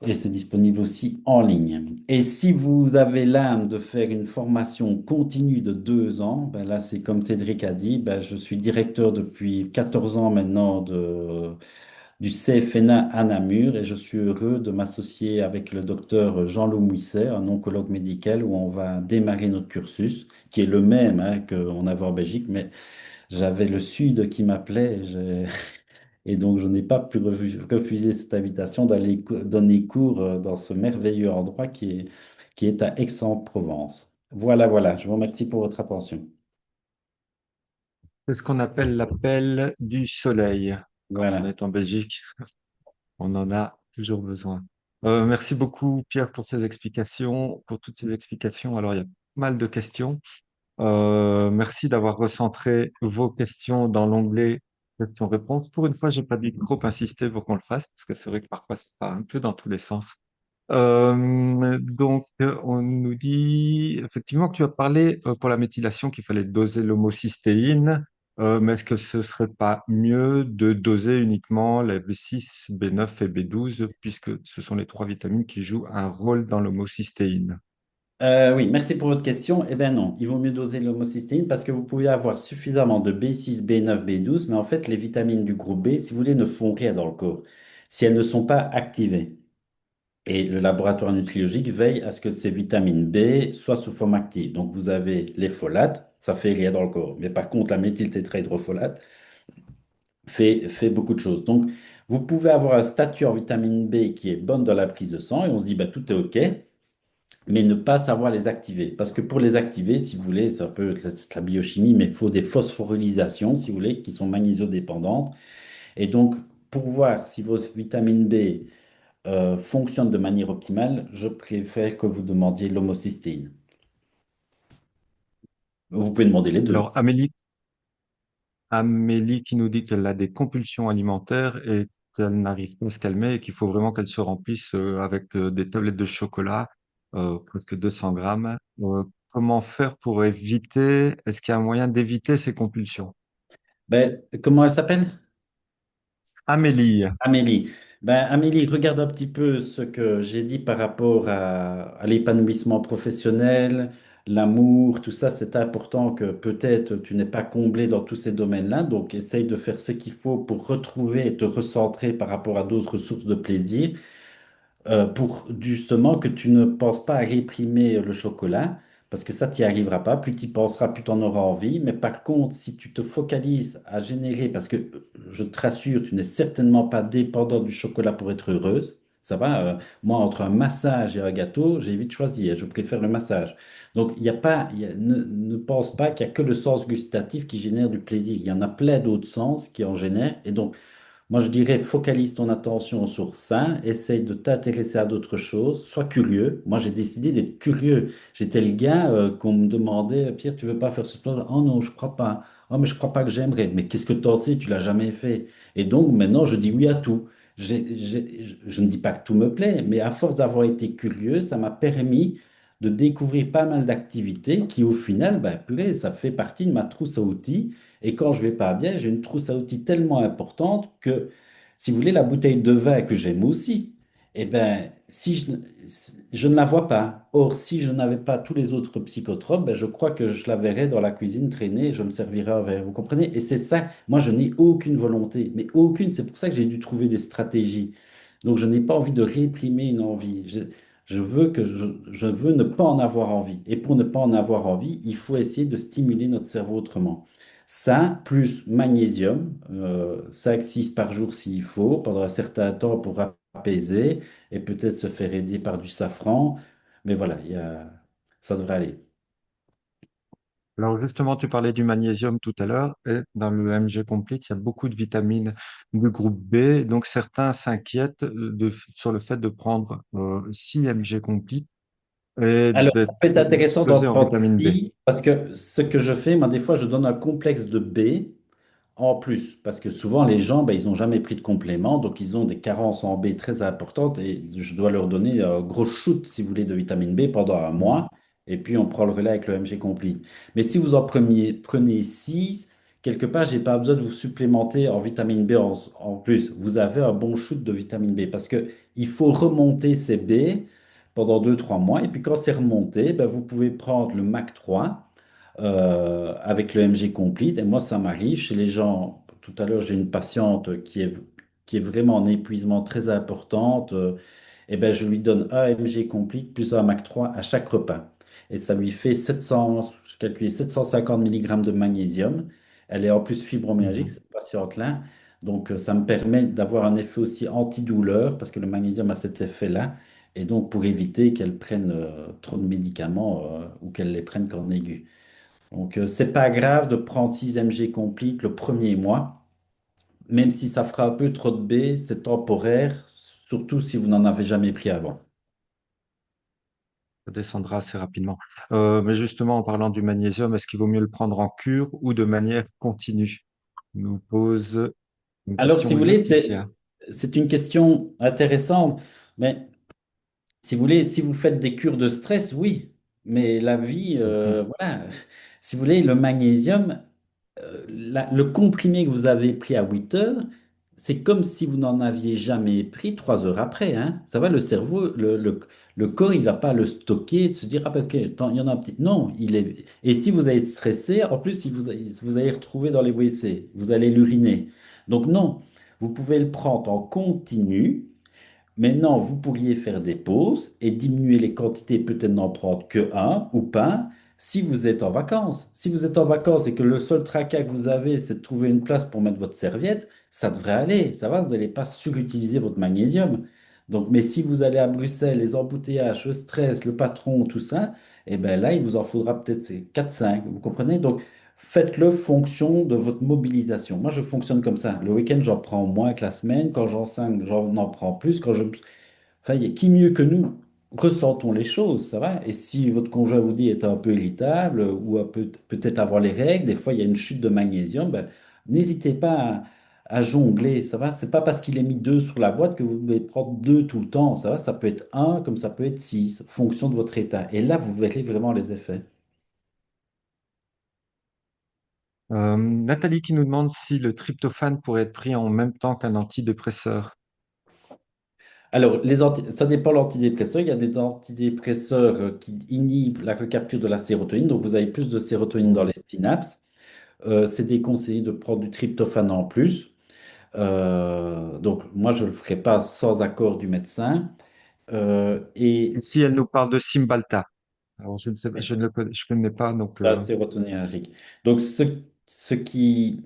et c'est disponible aussi en ligne. Et si vous avez l'âme de faire une formation continue de 2 ans, ben là, c'est comme Cédric a dit, ben je suis directeur depuis 14 ans maintenant du CFNA à Namur et je suis heureux de m'associer avec le docteur Jean-Loup Mouisset, un oncologue médical, où on va démarrer notre cursus, qui est le même hein, qu'on avait en Belgique, mais j'avais le Sud qui m'appelait. Et donc, je n'ai pas pu refuser cette invitation d'aller donner cours dans ce merveilleux endroit qui est à Aix-en-Provence. Voilà, voilà. Je vous remercie pour votre attention. C'est ce qu'on appelle l'appel du soleil. Quand on Voilà. est en Belgique, on en a toujours besoin. Merci beaucoup, Pierre, pour ces explications, pour toutes ces explications. Alors, il y a pas mal de questions. Merci d'avoir recentré vos questions dans l'onglet questions-réponses. Pour une fois, j'ai pas dû trop insister pour qu'on le fasse, parce que c'est vrai que parfois, ça part un peu dans tous les sens. On nous dit effectivement que tu as parlé pour la méthylation qu'il fallait doser l'homocystéine, mais est-ce que ce serait pas mieux de doser uniquement les B6, B9 et B12, puisque ce sont les trois vitamines qui jouent un rôle dans l'homocystéine? Oui, merci pour votre question. Eh bien non, il vaut mieux doser l'homocystéine parce que vous pouvez avoir suffisamment de B6, B9, B12, mais en fait, les vitamines du groupe B, si vous voulez, ne font rien dans le corps si elles ne sont pas activées. Et le laboratoire nutrilogique veille à ce que ces vitamines B soient sous forme active. Donc, vous avez les folates, ça fait rien dans le corps. Mais par contre, la méthyltétrahydrofolate fait beaucoup de choses. Donc, vous pouvez avoir un statut en vitamine B qui est bonne dans la prise de sang et on se dit, bah, tout est OK, mais ne pas savoir les activer. Parce que pour les activer, si vous voulez, ça peut être la biochimie, mais il faut des phosphorylations, si vous voulez, qui sont magnésiodépendantes. Et donc, pour voir si vos vitamines B fonctionne de manière optimale, je préfère que vous demandiez l'homocystéine. Vous pouvez demander les deux. Alors, Amélie qui nous dit qu'elle a des compulsions alimentaires et qu'elle n'arrive pas à se calmer et qu'il faut vraiment qu'elle se remplisse avec des tablettes de chocolat, presque 200 grammes. Comment faire pour éviter, est-ce qu'il y a un moyen d'éviter ces compulsions? Ben, comment elle s'appelle? Amélie, Amélie. Ben, Amélie, regarde un petit peu ce que j'ai dit par rapport à l'épanouissement professionnel, l'amour, tout ça, c'est important que peut-être tu n'es pas comblé dans tous ces domaines-là. Donc, essaye de faire ce qu'il faut pour retrouver et te recentrer par rapport à d'autres sources de plaisir pour justement que tu ne penses pas à réprimer le chocolat, parce que ça, tu n'y arriveras pas. Plus tu y penseras, plus tu en auras envie. Mais par contre, si tu te focalises à générer, parce que je te rassure, tu n'es certainement pas dépendant du chocolat pour être heureuse. Ça va, moi, entre un massage et un gâteau, j'ai vite choisi, hein, je préfère le massage. Donc, il y a pas, ne pense pas qu'il y a que le sens gustatif qui génère du plaisir. Il y en a plein d'autres sens qui en génèrent. Et donc, moi, je dirais, focalise ton attention sur ça, essaye de t'intéresser à d'autres choses, sois curieux. Moi, j'ai décidé d'être curieux. J'étais le gars qu'on me demandait, Pierre, tu veux pas faire ce sport? Oh non, je crois pas. Oh, mais je crois pas que j'aimerais. Mais qu'est-ce que tu en sais? Tu l'as jamais fait. Et donc, maintenant, je dis oui à tout. Je ne dis pas que tout me plaît, mais à force d'avoir été curieux, ça m'a permis de découvrir pas mal d'activités qui, au final, bah, purée, ça fait partie de ma trousse à outils. Et quand je vais pas bien, j'ai une trousse à outils tellement importante que, si vous voulez, la bouteille de vin que j'aime aussi, eh ben, si je ne la vois pas. Or, si je n'avais pas tous les autres psychotropes, ben, je crois que je la verrais dans la cuisine traîner et je me servirais un verre. Vous comprenez? Et c'est ça. Moi, je n'ai aucune volonté, mais aucune. C'est pour ça que j'ai dû trouver des stratégies. Donc, je n'ai pas envie de réprimer une envie. Je veux ne pas en avoir envie. Et pour ne pas en avoir envie, il faut essayer de stimuler notre cerveau autrement. Ça, plus magnésium, 5-6 par jour s'il faut, pendant un certain temps pour apaiser, et peut-être se faire aider par du safran. Mais voilà, ça devrait aller. Alors justement, tu parlais du magnésium tout à l'heure, et dans le MG Complete, il y a beaucoup de vitamines du groupe B, donc certains s'inquiètent sur le fait de prendre 6 MG Complete et Alors, ça d'être peut être intéressant d'en explosé en prendre vitamine B. 6, parce que ce que je fais, moi, des fois, je donne un complexe de B. En plus, parce que souvent les gens, ben, ils n'ont jamais pris de complément, donc ils ont des carences en B très importantes et je dois leur donner un gros shoot, si vous voulez, de vitamine B pendant un mois, et puis on prend le relais avec le MG Complete. Mais si vous en prenez 6, quelque part, j'ai pas besoin de vous supplémenter en vitamine B en plus. Vous avez un bon shoot de vitamine B, parce que il faut remonter ces B pendant 2 3 mois, et puis quand c'est remonté, ben, vous pouvez prendre le MAC 3 avec le MG Complete. Et moi, ça m'arrive chez les gens. Tout à l'heure, j'ai une patiente qui est vraiment en épuisement très importante. Et ben, je lui donne un MG Complete plus un Mac 3 à chaque repas. Et ça lui fait 700, je calculais 750 mg de magnésium. Elle est en plus fibromyalgique, Mhm. cette patiente-là. Donc, ça me permet d'avoir un effet aussi antidouleur, parce que le magnésium a cet effet-là. Et donc, pour éviter qu'elle prenne trop de médicaments ou qu'elle les prenne qu'en aigu. Donc, c'est pas grave de prendre 6 mg complete le premier mois, même si ça fera un peu trop de B, c'est temporaire, surtout si vous n'en avez jamais pris avant. Ça descendra assez rapidement. Mais justement, en parlant du magnésium, est-ce qu'il vaut mieux le prendre en cure ou de manière continue? Nous pose une Alors, si question vous voulez, Laetitia. c'est une question intéressante, mais si vous voulez, si vous faites des cures de stress, oui, mais la vie, Mhm. voilà, si vous voulez, le magnésium, le comprimé que vous avez pris à 8 heures, c'est comme si vous n'en aviez jamais pris 3 heures après, hein. Ça va, le cerveau, le corps, il va pas le stocker, se dire, ah ben ok, attends, il y en a un petit. Non, il est. Et si vous allez stresser, en plus, vous allez retrouver dans les WC, vous allez l'uriner. Donc non, vous pouvez le prendre en continu. Maintenant, vous pourriez faire des pauses et diminuer les quantités, peut-être n'en prendre que un ou pas, si vous êtes en vacances. Si vous êtes en vacances et que le seul tracas que vous avez, c'est de trouver une place pour mettre votre serviette, ça devrait aller. Ça va, vous n'allez pas surutiliser votre magnésium. Donc, mais si vous allez à Bruxelles, les embouteillages, le stress, le patron, tout ça, eh ben là, il vous en faudra peut-être 4 5. Vous comprenez? Donc, faites-le fonction de votre mobilisation. Moi, je fonctionne comme ça. Le week-end, j'en prends moins que la semaine. Quand j'en saigne, j'en en prends plus. Enfin, qui mieux que nous ressentons les choses, ça va? Et si votre conjoint vous dit être un peu irritable ou peut-être avoir les règles, des fois, il y a une chute de magnésium, ben, n'hésitez pas à jongler, ça va? C'est pas parce qu'il est mis 2 sur la boîte que vous devez prendre 2 tout le temps, ça va? Ça peut être un comme ça peut être 6, fonction de votre état. Et là, vous verrez vraiment les effets. Nathalie qui nous demande si le tryptophane pourrait être pris en même temps qu'un antidépresseur. Alors, ça dépend de l'antidépresseur. Il y a des antidépresseurs qui inhibent la recapture de la sérotonine, donc vous avez plus de sérotonine dans Mhm. les synapses. C'est déconseillé de prendre du tryptophane en plus. Donc, moi, je ne le ferai pas sans accord du médecin. Et Ici, elle nous parle de Cymbalta. Alors, je ne sais, je ne le connais, je connais pas, donc la sérotoninergique. Donc, ce qui,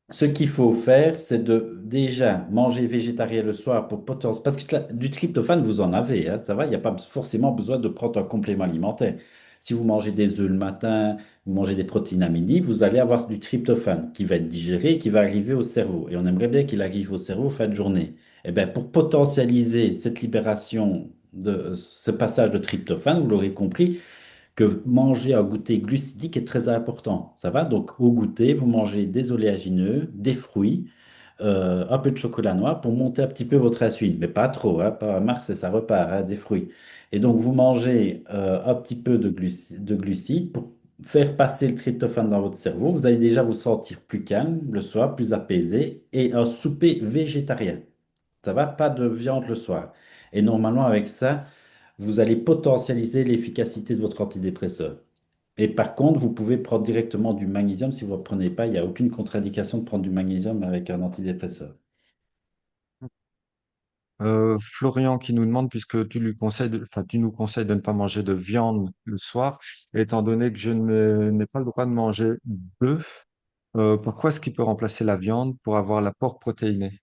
Ce qu'il faut faire, c'est de déjà manger végétarien le soir pour potentiel. Parce que du tryptophane, vous en avez, hein, ça va, il n'y a pas forcément besoin de prendre un complément alimentaire. Si vous mangez des œufs le matin, vous mangez des protéines à midi, vous allez avoir du tryptophane qui va être digéré et qui va arriver au cerveau. Et on aimerait bien qu'il arrive au cerveau fin de journée. Et bien, pour potentialiser cette libération de ce passage de tryptophane, vous l'aurez compris, que manger un goûter glucidique est très important. Ça va? Donc, au goûter, vous mangez des oléagineux, des fruits, un peu de chocolat noir pour monter un petit peu votre insuline, mais pas trop, hein, pas à Mars et ça repart, hein, des fruits. Et donc, vous mangez un petit peu de glucides pour faire passer le tryptophane dans votre cerveau. Vous allez déjà vous sentir plus calme le soir, plus apaisé et un souper végétarien. Ça va? Pas de viande le soir. Et normalement, avec ça, vous allez potentialiser l'efficacité de votre antidépresseur. Et par contre, vous pouvez prendre directement du magnésium si vous ne prenez pas. Il n'y a aucune contre-indication de prendre du magnésium avec un antidépresseur. Florian qui nous demande, puisque tu lui conseilles enfin, tu nous conseilles de ne pas manger de viande le soir, étant donné que je n'ai pas le droit de manger d'œufs, pourquoi est-ce qu'il peut remplacer la viande pour avoir l'apport protéiné,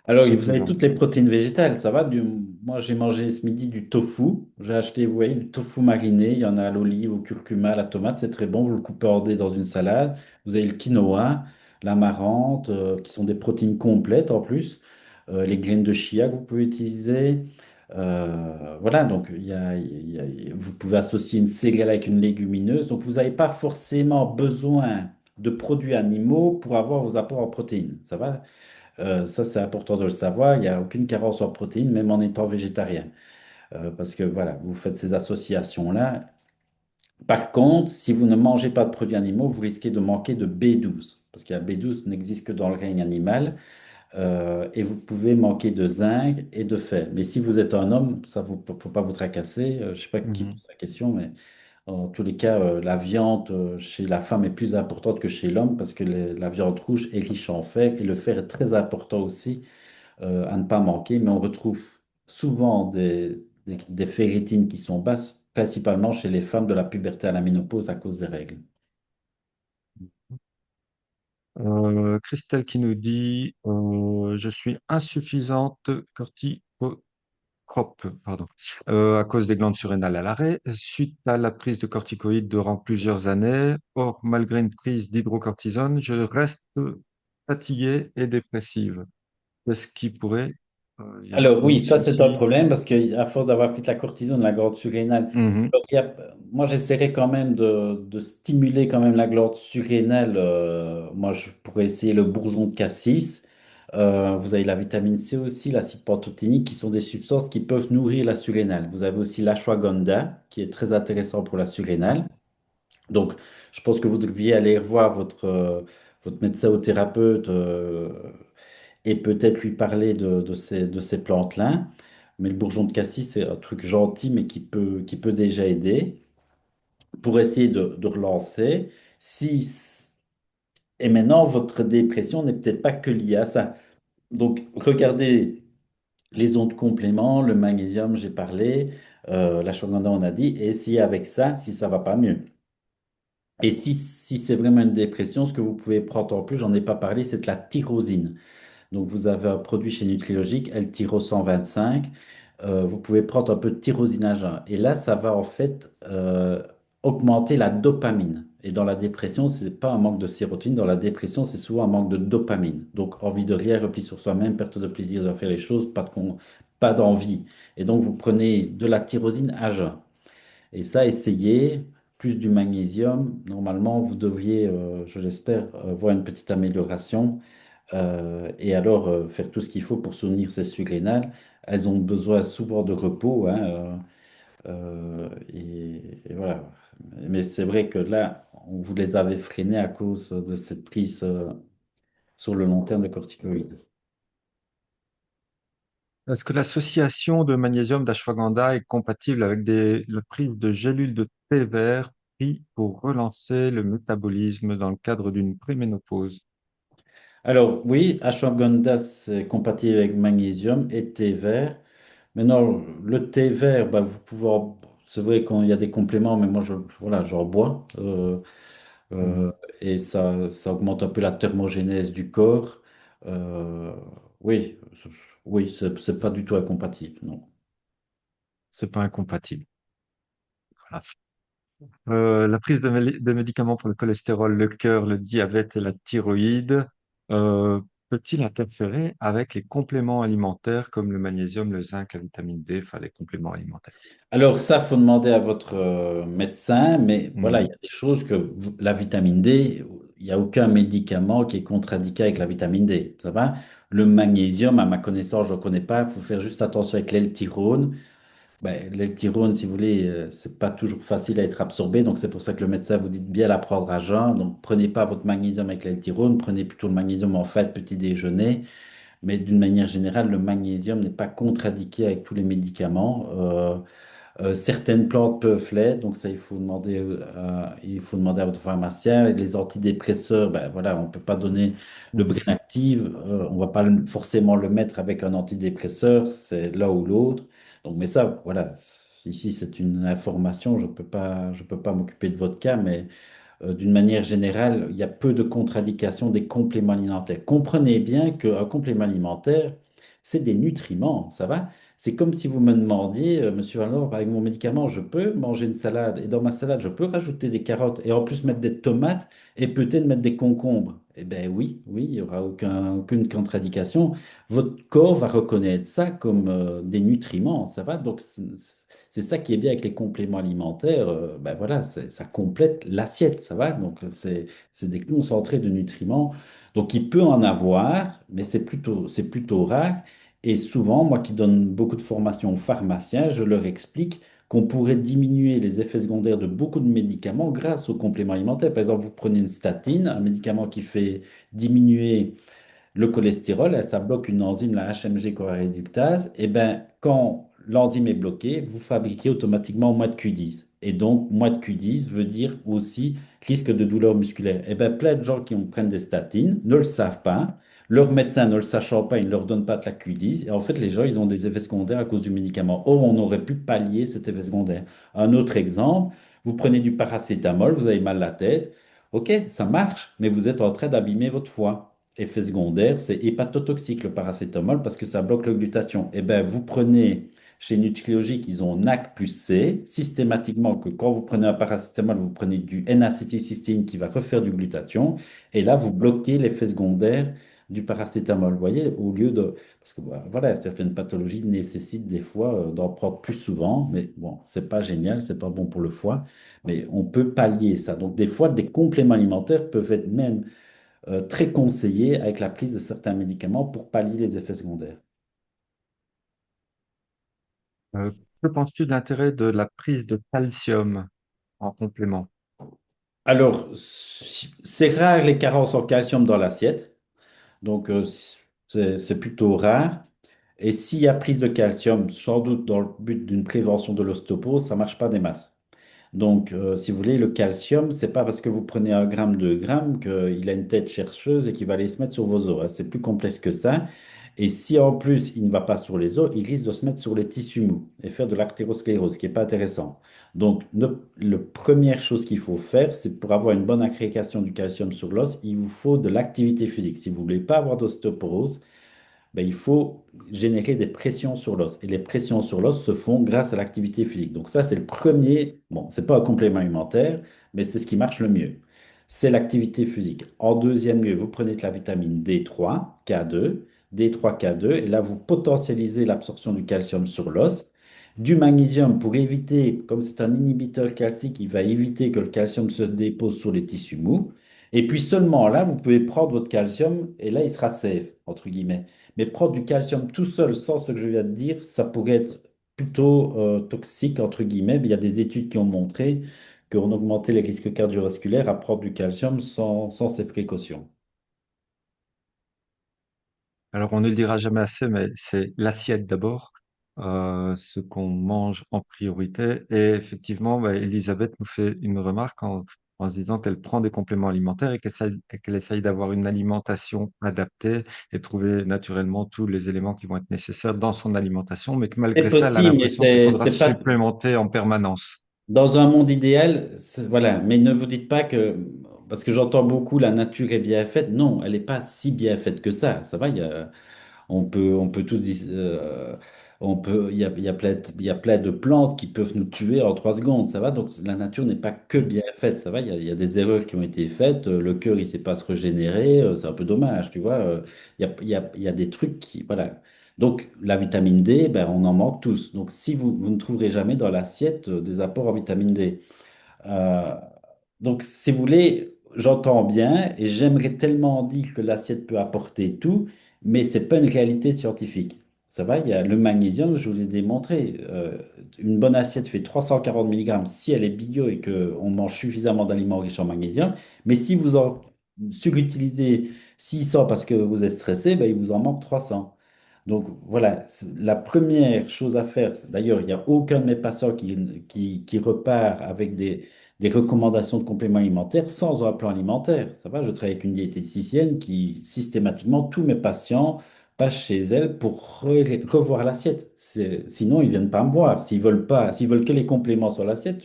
Alors, ce vous avez bouillon? toutes les protéines végétales, ça va. Moi, j'ai mangé ce midi du tofu. J'ai acheté, vous voyez, du tofu mariné. Il y en a à l'olive, au curcuma, à la tomate. C'est très bon. Vous le coupez en dés dans une salade. Vous avez le quinoa, l'amarante, qui sont des protéines complètes en plus. Les graines de chia que vous pouvez utiliser. Voilà, donc vous pouvez associer une céréale avec une légumineuse. Donc, vous n'avez pas forcément besoin de produits animaux pour avoir vos apports en protéines. Ça va? Ça, c'est important de le savoir. Il n'y a aucune carence en protéines, même en étant végétarien. Parce que voilà, vous faites ces associations-là. Par contre, si vous ne mangez pas de produits animaux, vous risquez de manquer de B12. Parce que la B12 n'existe que dans le règne animal. Et vous pouvez manquer de zinc et de fer. Mais si vous êtes un homme, ça ne faut pas vous tracasser. Je ne sais pas qui Mhm. pose la question, mais en tous les cas, la viande chez la femme est plus importante que chez l'homme parce que la viande rouge est riche en fer et le fer est très important aussi à ne pas manquer, mais on retrouve souvent des ferritines qui sont basses, principalement chez les femmes de la puberté à la ménopause à cause des règles. Christelle qui nous dit, je suis insuffisante pardon, à cause des glandes surrénales à l'arrêt, suite à la prise de corticoïdes durant plusieurs années. Or, malgré une prise d'hydrocortisone, je reste fatiguée et dépressive. Qu'est-ce qui pourrait y avoir Alors comme oui, ça c'est un souci? problème parce qu'à force d'avoir pris de la cortisone, la glande surrénale, Mhm, alors, moi j'essaierai quand même de stimuler quand même la glande surrénale. Moi je pourrais essayer le bourgeon de cassis. Vous avez la vitamine C aussi, l'acide pantothénique, qui sont des substances qui peuvent nourrir la surrénale. Vous avez aussi l'ashwagandha, qui est très intéressant pour la surrénale. Donc, je pense que vous deviez aller revoir votre médecin ou thérapeute et peut-être lui parler de ces plantes-là. Mais le bourgeon de cassis, c'est un truc gentil, mais qui peut déjà aider pour essayer de relancer. Si, et maintenant, votre dépression n'est peut-être pas que liée à ça. Donc, regardez les ondes compléments, le magnésium, j'ai parlé, l'ashwagandha, on a dit, et essayez avec ça si ça va pas mieux. Et si c'est vraiment une dépression, ce que vous pouvez prendre en plus, j'en ai pas parlé, c'est de la tyrosine. Donc vous avez un produit chez Nutrilogique, L-Tyro 125. Vous pouvez prendre un peu de tyrosinage 1. Et là, ça va en fait augmenter la dopamine. Et dans la dépression, c'est pas un manque de sérotonine. Dans la dépression, c'est souvent un manque de dopamine. Donc envie de rien, repli sur soi-même, perte de plaisir de faire les choses, pas d'envie. Et donc vous prenez de la tyrosine à jeun. Et ça, essayez, plus du magnésium. Normalement, vous devriez, je l'espère, voir une petite amélioration. Et alors, faire tout ce qu'il faut pour soutenir ces surrénales. Elles ont besoin souvent de repos, hein, et voilà. Mais c'est vrai que là, on vous les avait freinés à cause de cette prise sur le long terme de corticoïdes. Est-ce que l'association de magnésium d'ashwagandha est compatible avec le prise de gélules de thé vert pris pour relancer le métabolisme dans le cadre d'une préménopause? Alors oui, ashwagandha, c'est compatible avec magnésium et thé vert. Maintenant, le thé vert, bah, vous pouvez, c'est vrai qu'il y a des compléments, mais moi, voilà, j'en bois. Hmm. Euh, et ça augmente un peu la thermogénèse du corps. Euh, oui, oui, c'est pas du tout incompatible, non. C'est pas incompatible. Voilà. La prise de médicaments pour le cholestérol, le cœur, le diabète et la thyroïde peut-il interférer avec les compléments alimentaires comme le magnésium, le zinc, la vitamine D, enfin les compléments alimentaires? Alors ça, faut demander à votre médecin, mais voilà, il y Mhm. a des choses que la vitamine D, il n'y a aucun médicament qui est contre-indiqué avec la vitamine D, ça va? Le magnésium, à ma connaissance, je ne connais pas, il faut faire juste attention avec l'L-tyrone. Ben, l'L-tyrone, si vous voulez, c'est pas toujours facile à être absorbé, donc c'est pour ça que le médecin vous dit de bien la prendre à jeun. Donc prenez pas votre magnésium avec l'L-tyrone, prenez plutôt le magnésium en fait petit déjeuner. Mais d'une manière générale, le magnésium n'est pas contre-indiqué avec tous les médicaments. Certaines plantes peuvent l'être, donc ça, il faut demander à votre pharmacien. Et les antidépresseurs, ben voilà, on ne peut pas donner le Mhm. Brenactive, on ne va pas forcément le mettre avec un antidépresseur, c'est l'un ou l'autre. Donc, mais ça, voilà, ici c'est une information, je peux pas m'occuper de votre cas, mais d'une manière générale, il y a peu de contre-indications des compléments alimentaires. Comprenez bien qu'un complément alimentaire, c'est des nutriments, ça va? C'est comme si vous me demandiez, Monsieur Valor, avec mon médicament, je peux manger une salade et dans ma salade, je peux rajouter des carottes et en plus mettre des tomates et peut-être mettre des concombres. Eh bien oui, oui, il n'y aura aucune contre-indication. Votre corps va reconnaître ça comme des nutriments, ça va? Donc c'est ça qui est bien avec les compléments alimentaires. Ben voilà, ça complète l'assiette, ça va? Donc, c'est des concentrés de nutriments. Donc, il peut en avoir, mais c'est plutôt rare. Et souvent, moi qui donne beaucoup de formations aux pharmaciens, je leur explique qu'on pourrait diminuer les effets secondaires de beaucoup de médicaments grâce aux compléments alimentaires. Par exemple, vous prenez une statine, un médicament qui fait diminuer le cholestérol, ça bloque une enzyme, la HMG-CoA réductase. Et ben, quand l'enzyme est bloquée, vous fabriquez automatiquement moins de Q10. Et donc, moins de Q10 veut dire aussi risque de douleur musculaire. Et ben, plein de gens qui prennent des statines ne le savent pas. Leur médecin, ne le sachant pas, il ne leur donne pas de la Q10. Et en fait, les gens, ils ont des effets secondaires à cause du médicament. Or, on aurait pu pallier cet effet secondaire. Un autre exemple, vous prenez du paracétamol, vous avez mal à la tête. Ok, ça marche, mais vous êtes en train d'abîmer votre foie. Effet secondaire, c'est hépatotoxique le paracétamol parce que ça bloque le glutathion. Eh bien, vous prenez chez Nutrilogique, ils ont NAC plus C, systématiquement que quand vous prenez un paracétamol, vous prenez du N-acétylcystéine qui va refaire du glutathion, et là, vous bloquez l'effet secondaire du paracétamol. Vous voyez, au lieu de... Parce que voilà, certaines pathologies nécessitent des fois d'en prendre plus souvent, mais bon, c'est pas génial, c'est pas bon pour le foie, mais on peut pallier ça. Donc, des fois, des compléments alimentaires peuvent être même très conseillé avec la prise de certains médicaments pour pallier les effets secondaires. Euh, que penses-tu de l'intérêt de la prise de calcium en complément? Alors, c'est rare les carences en calcium dans l'assiette, donc c'est plutôt rare. Et s'il y a prise de calcium, sans doute dans le but d'une prévention de l'ostéoporose, ça marche pas des masses. Donc, si vous voulez, le calcium, c'est pas parce que vous prenez 1 gramme, 2 grammes qu'il a une tête chercheuse et qu'il va aller se mettre sur vos os, hein. C'est plus complexe que ça. Et si en plus il ne va pas sur les os, il risque de se mettre sur les tissus mous et faire de l'artérosclérose, ce qui n'est pas intéressant. Donc, la première chose qu'il faut faire, c'est pour avoir une bonne agrégation du calcium sur l'os, il vous faut de l'activité physique. Si vous ne voulez pas avoir d'ostéoporose, ben, il faut générer des pressions sur l'os. Et les pressions sur l'os se font grâce à l'activité physique. Donc ça, c'est le premier, bon, c'est pas un complément alimentaire, mais c'est ce qui marche le mieux. C'est l'activité physique. En deuxième lieu, vous prenez de la vitamine D3, K2, D3, K2, et là, vous potentialisez l'absorption du calcium sur l'os. Du magnésium pour éviter, comme c'est un inhibiteur calcique, il va éviter que le calcium se dépose sur les tissus mous. Et puis seulement là, vous pouvez prendre votre calcium et là, il sera safe, entre guillemets. Mais prendre du calcium tout seul, sans ce que je viens de dire, ça pourrait être plutôt toxique, entre guillemets. Mais il y a des études qui ont montré qu'on augmentait les risques cardiovasculaires à prendre du calcium sans ces précautions. Alors, on ne le dira jamais assez, mais c'est l'assiette d'abord, ce qu'on mange en priorité. Et effectivement, bah, Elisabeth nous fait une remarque en se disant qu'elle prend des compléments alimentaires et qu'elle essaye d'avoir une alimentation adaptée et trouver naturellement tous les éléments qui vont être nécessaires dans son alimentation, mais que C'est malgré ça, elle a possible, mais l'impression qu'il faudra c'est pas supplémenter en permanence. dans un monde idéal, voilà. Mais ne vous dites pas que, parce que j'entends beaucoup la nature est bien faite. Non, elle n'est pas si bien faite que ça. Ça va, on peut tous dire, il y a plein de plantes qui peuvent nous tuer en 3 secondes, ça va? Donc la nature n'est pas que bien faite, ça va? Il y a des erreurs qui ont été faites, le cœur il ne sait pas se régénérer, c'est un peu dommage, tu vois? Il y a des trucs qui, voilà. Donc la vitamine D, ben, on en manque tous. Donc si vous ne trouverez jamais dans l'assiette des apports en vitamine D. Euh, donc, si vous voulez, j'entends bien et j'aimerais tellement dire que l'assiette peut apporter tout, mais c'est pas une réalité scientifique. Ça va, il y a le magnésium, je vous ai démontré. Une bonne assiette fait 340 milligrammes si elle est bio et qu'on mange suffisamment d'aliments riches en magnésium. Mais si vous en surutilisez 600 parce que vous êtes stressé, ben, il vous en manque 300. Donc voilà, la première chose à faire, d'ailleurs, il n'y a aucun de mes patients qui repart avec des recommandations de compléments alimentaires sans un plan alimentaire. Ça va, je travaille avec une diététicienne qui, systématiquement, tous mes patients passent chez elle pour revoir l'assiette. Sinon, ils viennent pas me voir. S'ils veulent pas, s'ils veulent que les compléments sur l'assiette,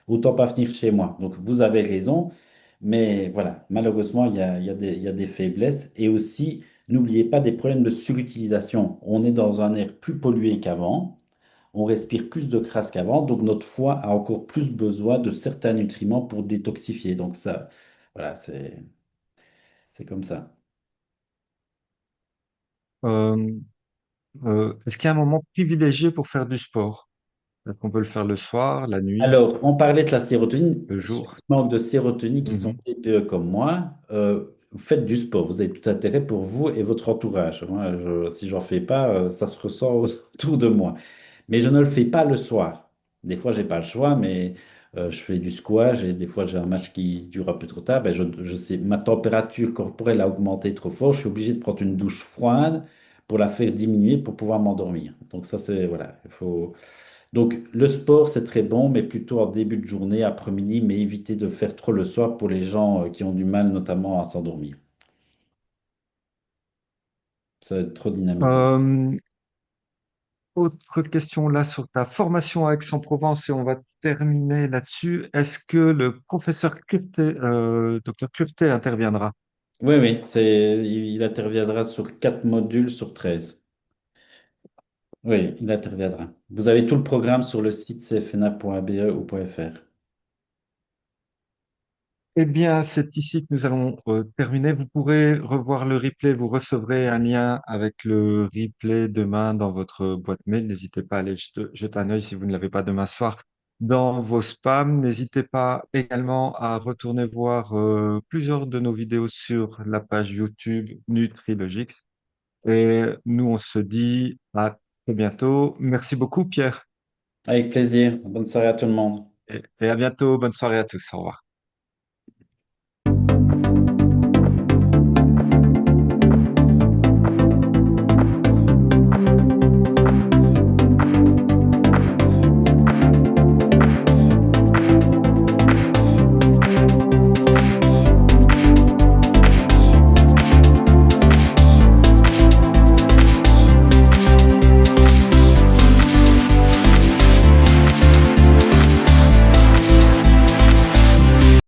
autant pas venir chez moi. Donc, vous avez raison. Mais voilà, malheureusement, il y a des faiblesses. Et aussi, n'oubliez pas des problèmes de surutilisation. On est dans un air plus pollué qu'avant. On respire plus de crasse qu'avant, donc notre foie a encore plus besoin de certains nutriments pour détoxifier. Donc ça, voilà, c'est comme ça. Euh, Est-ce qu'il y a un moment privilégié pour faire du sport? Est-ce qu'on peut le faire le soir, la nuit, Alors, on parlait de la sérotonine. le Ceux jour? qui manquent de sérotonine, qui sont Mhm. TPE comme moi, vous faites du sport. Vous avez tout intérêt pour vous et votre entourage. Moi, si j'en fais pas, ça se ressent autour de moi. Mais je ne le fais pas le soir. Des fois, j'ai pas le choix, mais je fais du squash et des fois, j'ai un match qui dure un peu trop tard. Ben, je sais, ma température corporelle a augmenté trop fort. Je suis obligé de prendre une douche froide pour la faire diminuer pour pouvoir m'endormir. Donc ça, c'est voilà, il faut. Donc le sport, c'est très bon, mais plutôt en début de journée, après-midi, mais éviter de faire trop le soir pour les gens qui ont du mal, notamment à s'endormir. Ça va être trop dynamisé. Euh, Autre question là sur ta formation à Aix-en-Provence et on va terminer là-dessus. Est-ce que le professeur Curté, docteur Curté interviendra? Oui, oui, il interviendra sur 4 modules sur 13. Oui, il interviendra. Vous avez tout le programme sur le site cfna.be ou .fr. Eh bien, c'est ici que nous allons terminer. Vous pourrez revoir le replay. Vous recevrez un lien avec le replay demain dans votre boîte mail. N'hésitez pas à aller jeter un œil si vous ne l'avez pas demain soir dans vos spams. N'hésitez pas également à retourner voir plusieurs de nos vidéos sur la page YouTube Nutrilogix. Et nous, on se dit à très bientôt. Merci beaucoup, Pierre. Avec plaisir. Bonne soirée à tout le monde. Et à bientôt. Bonne soirée à tous. Au revoir.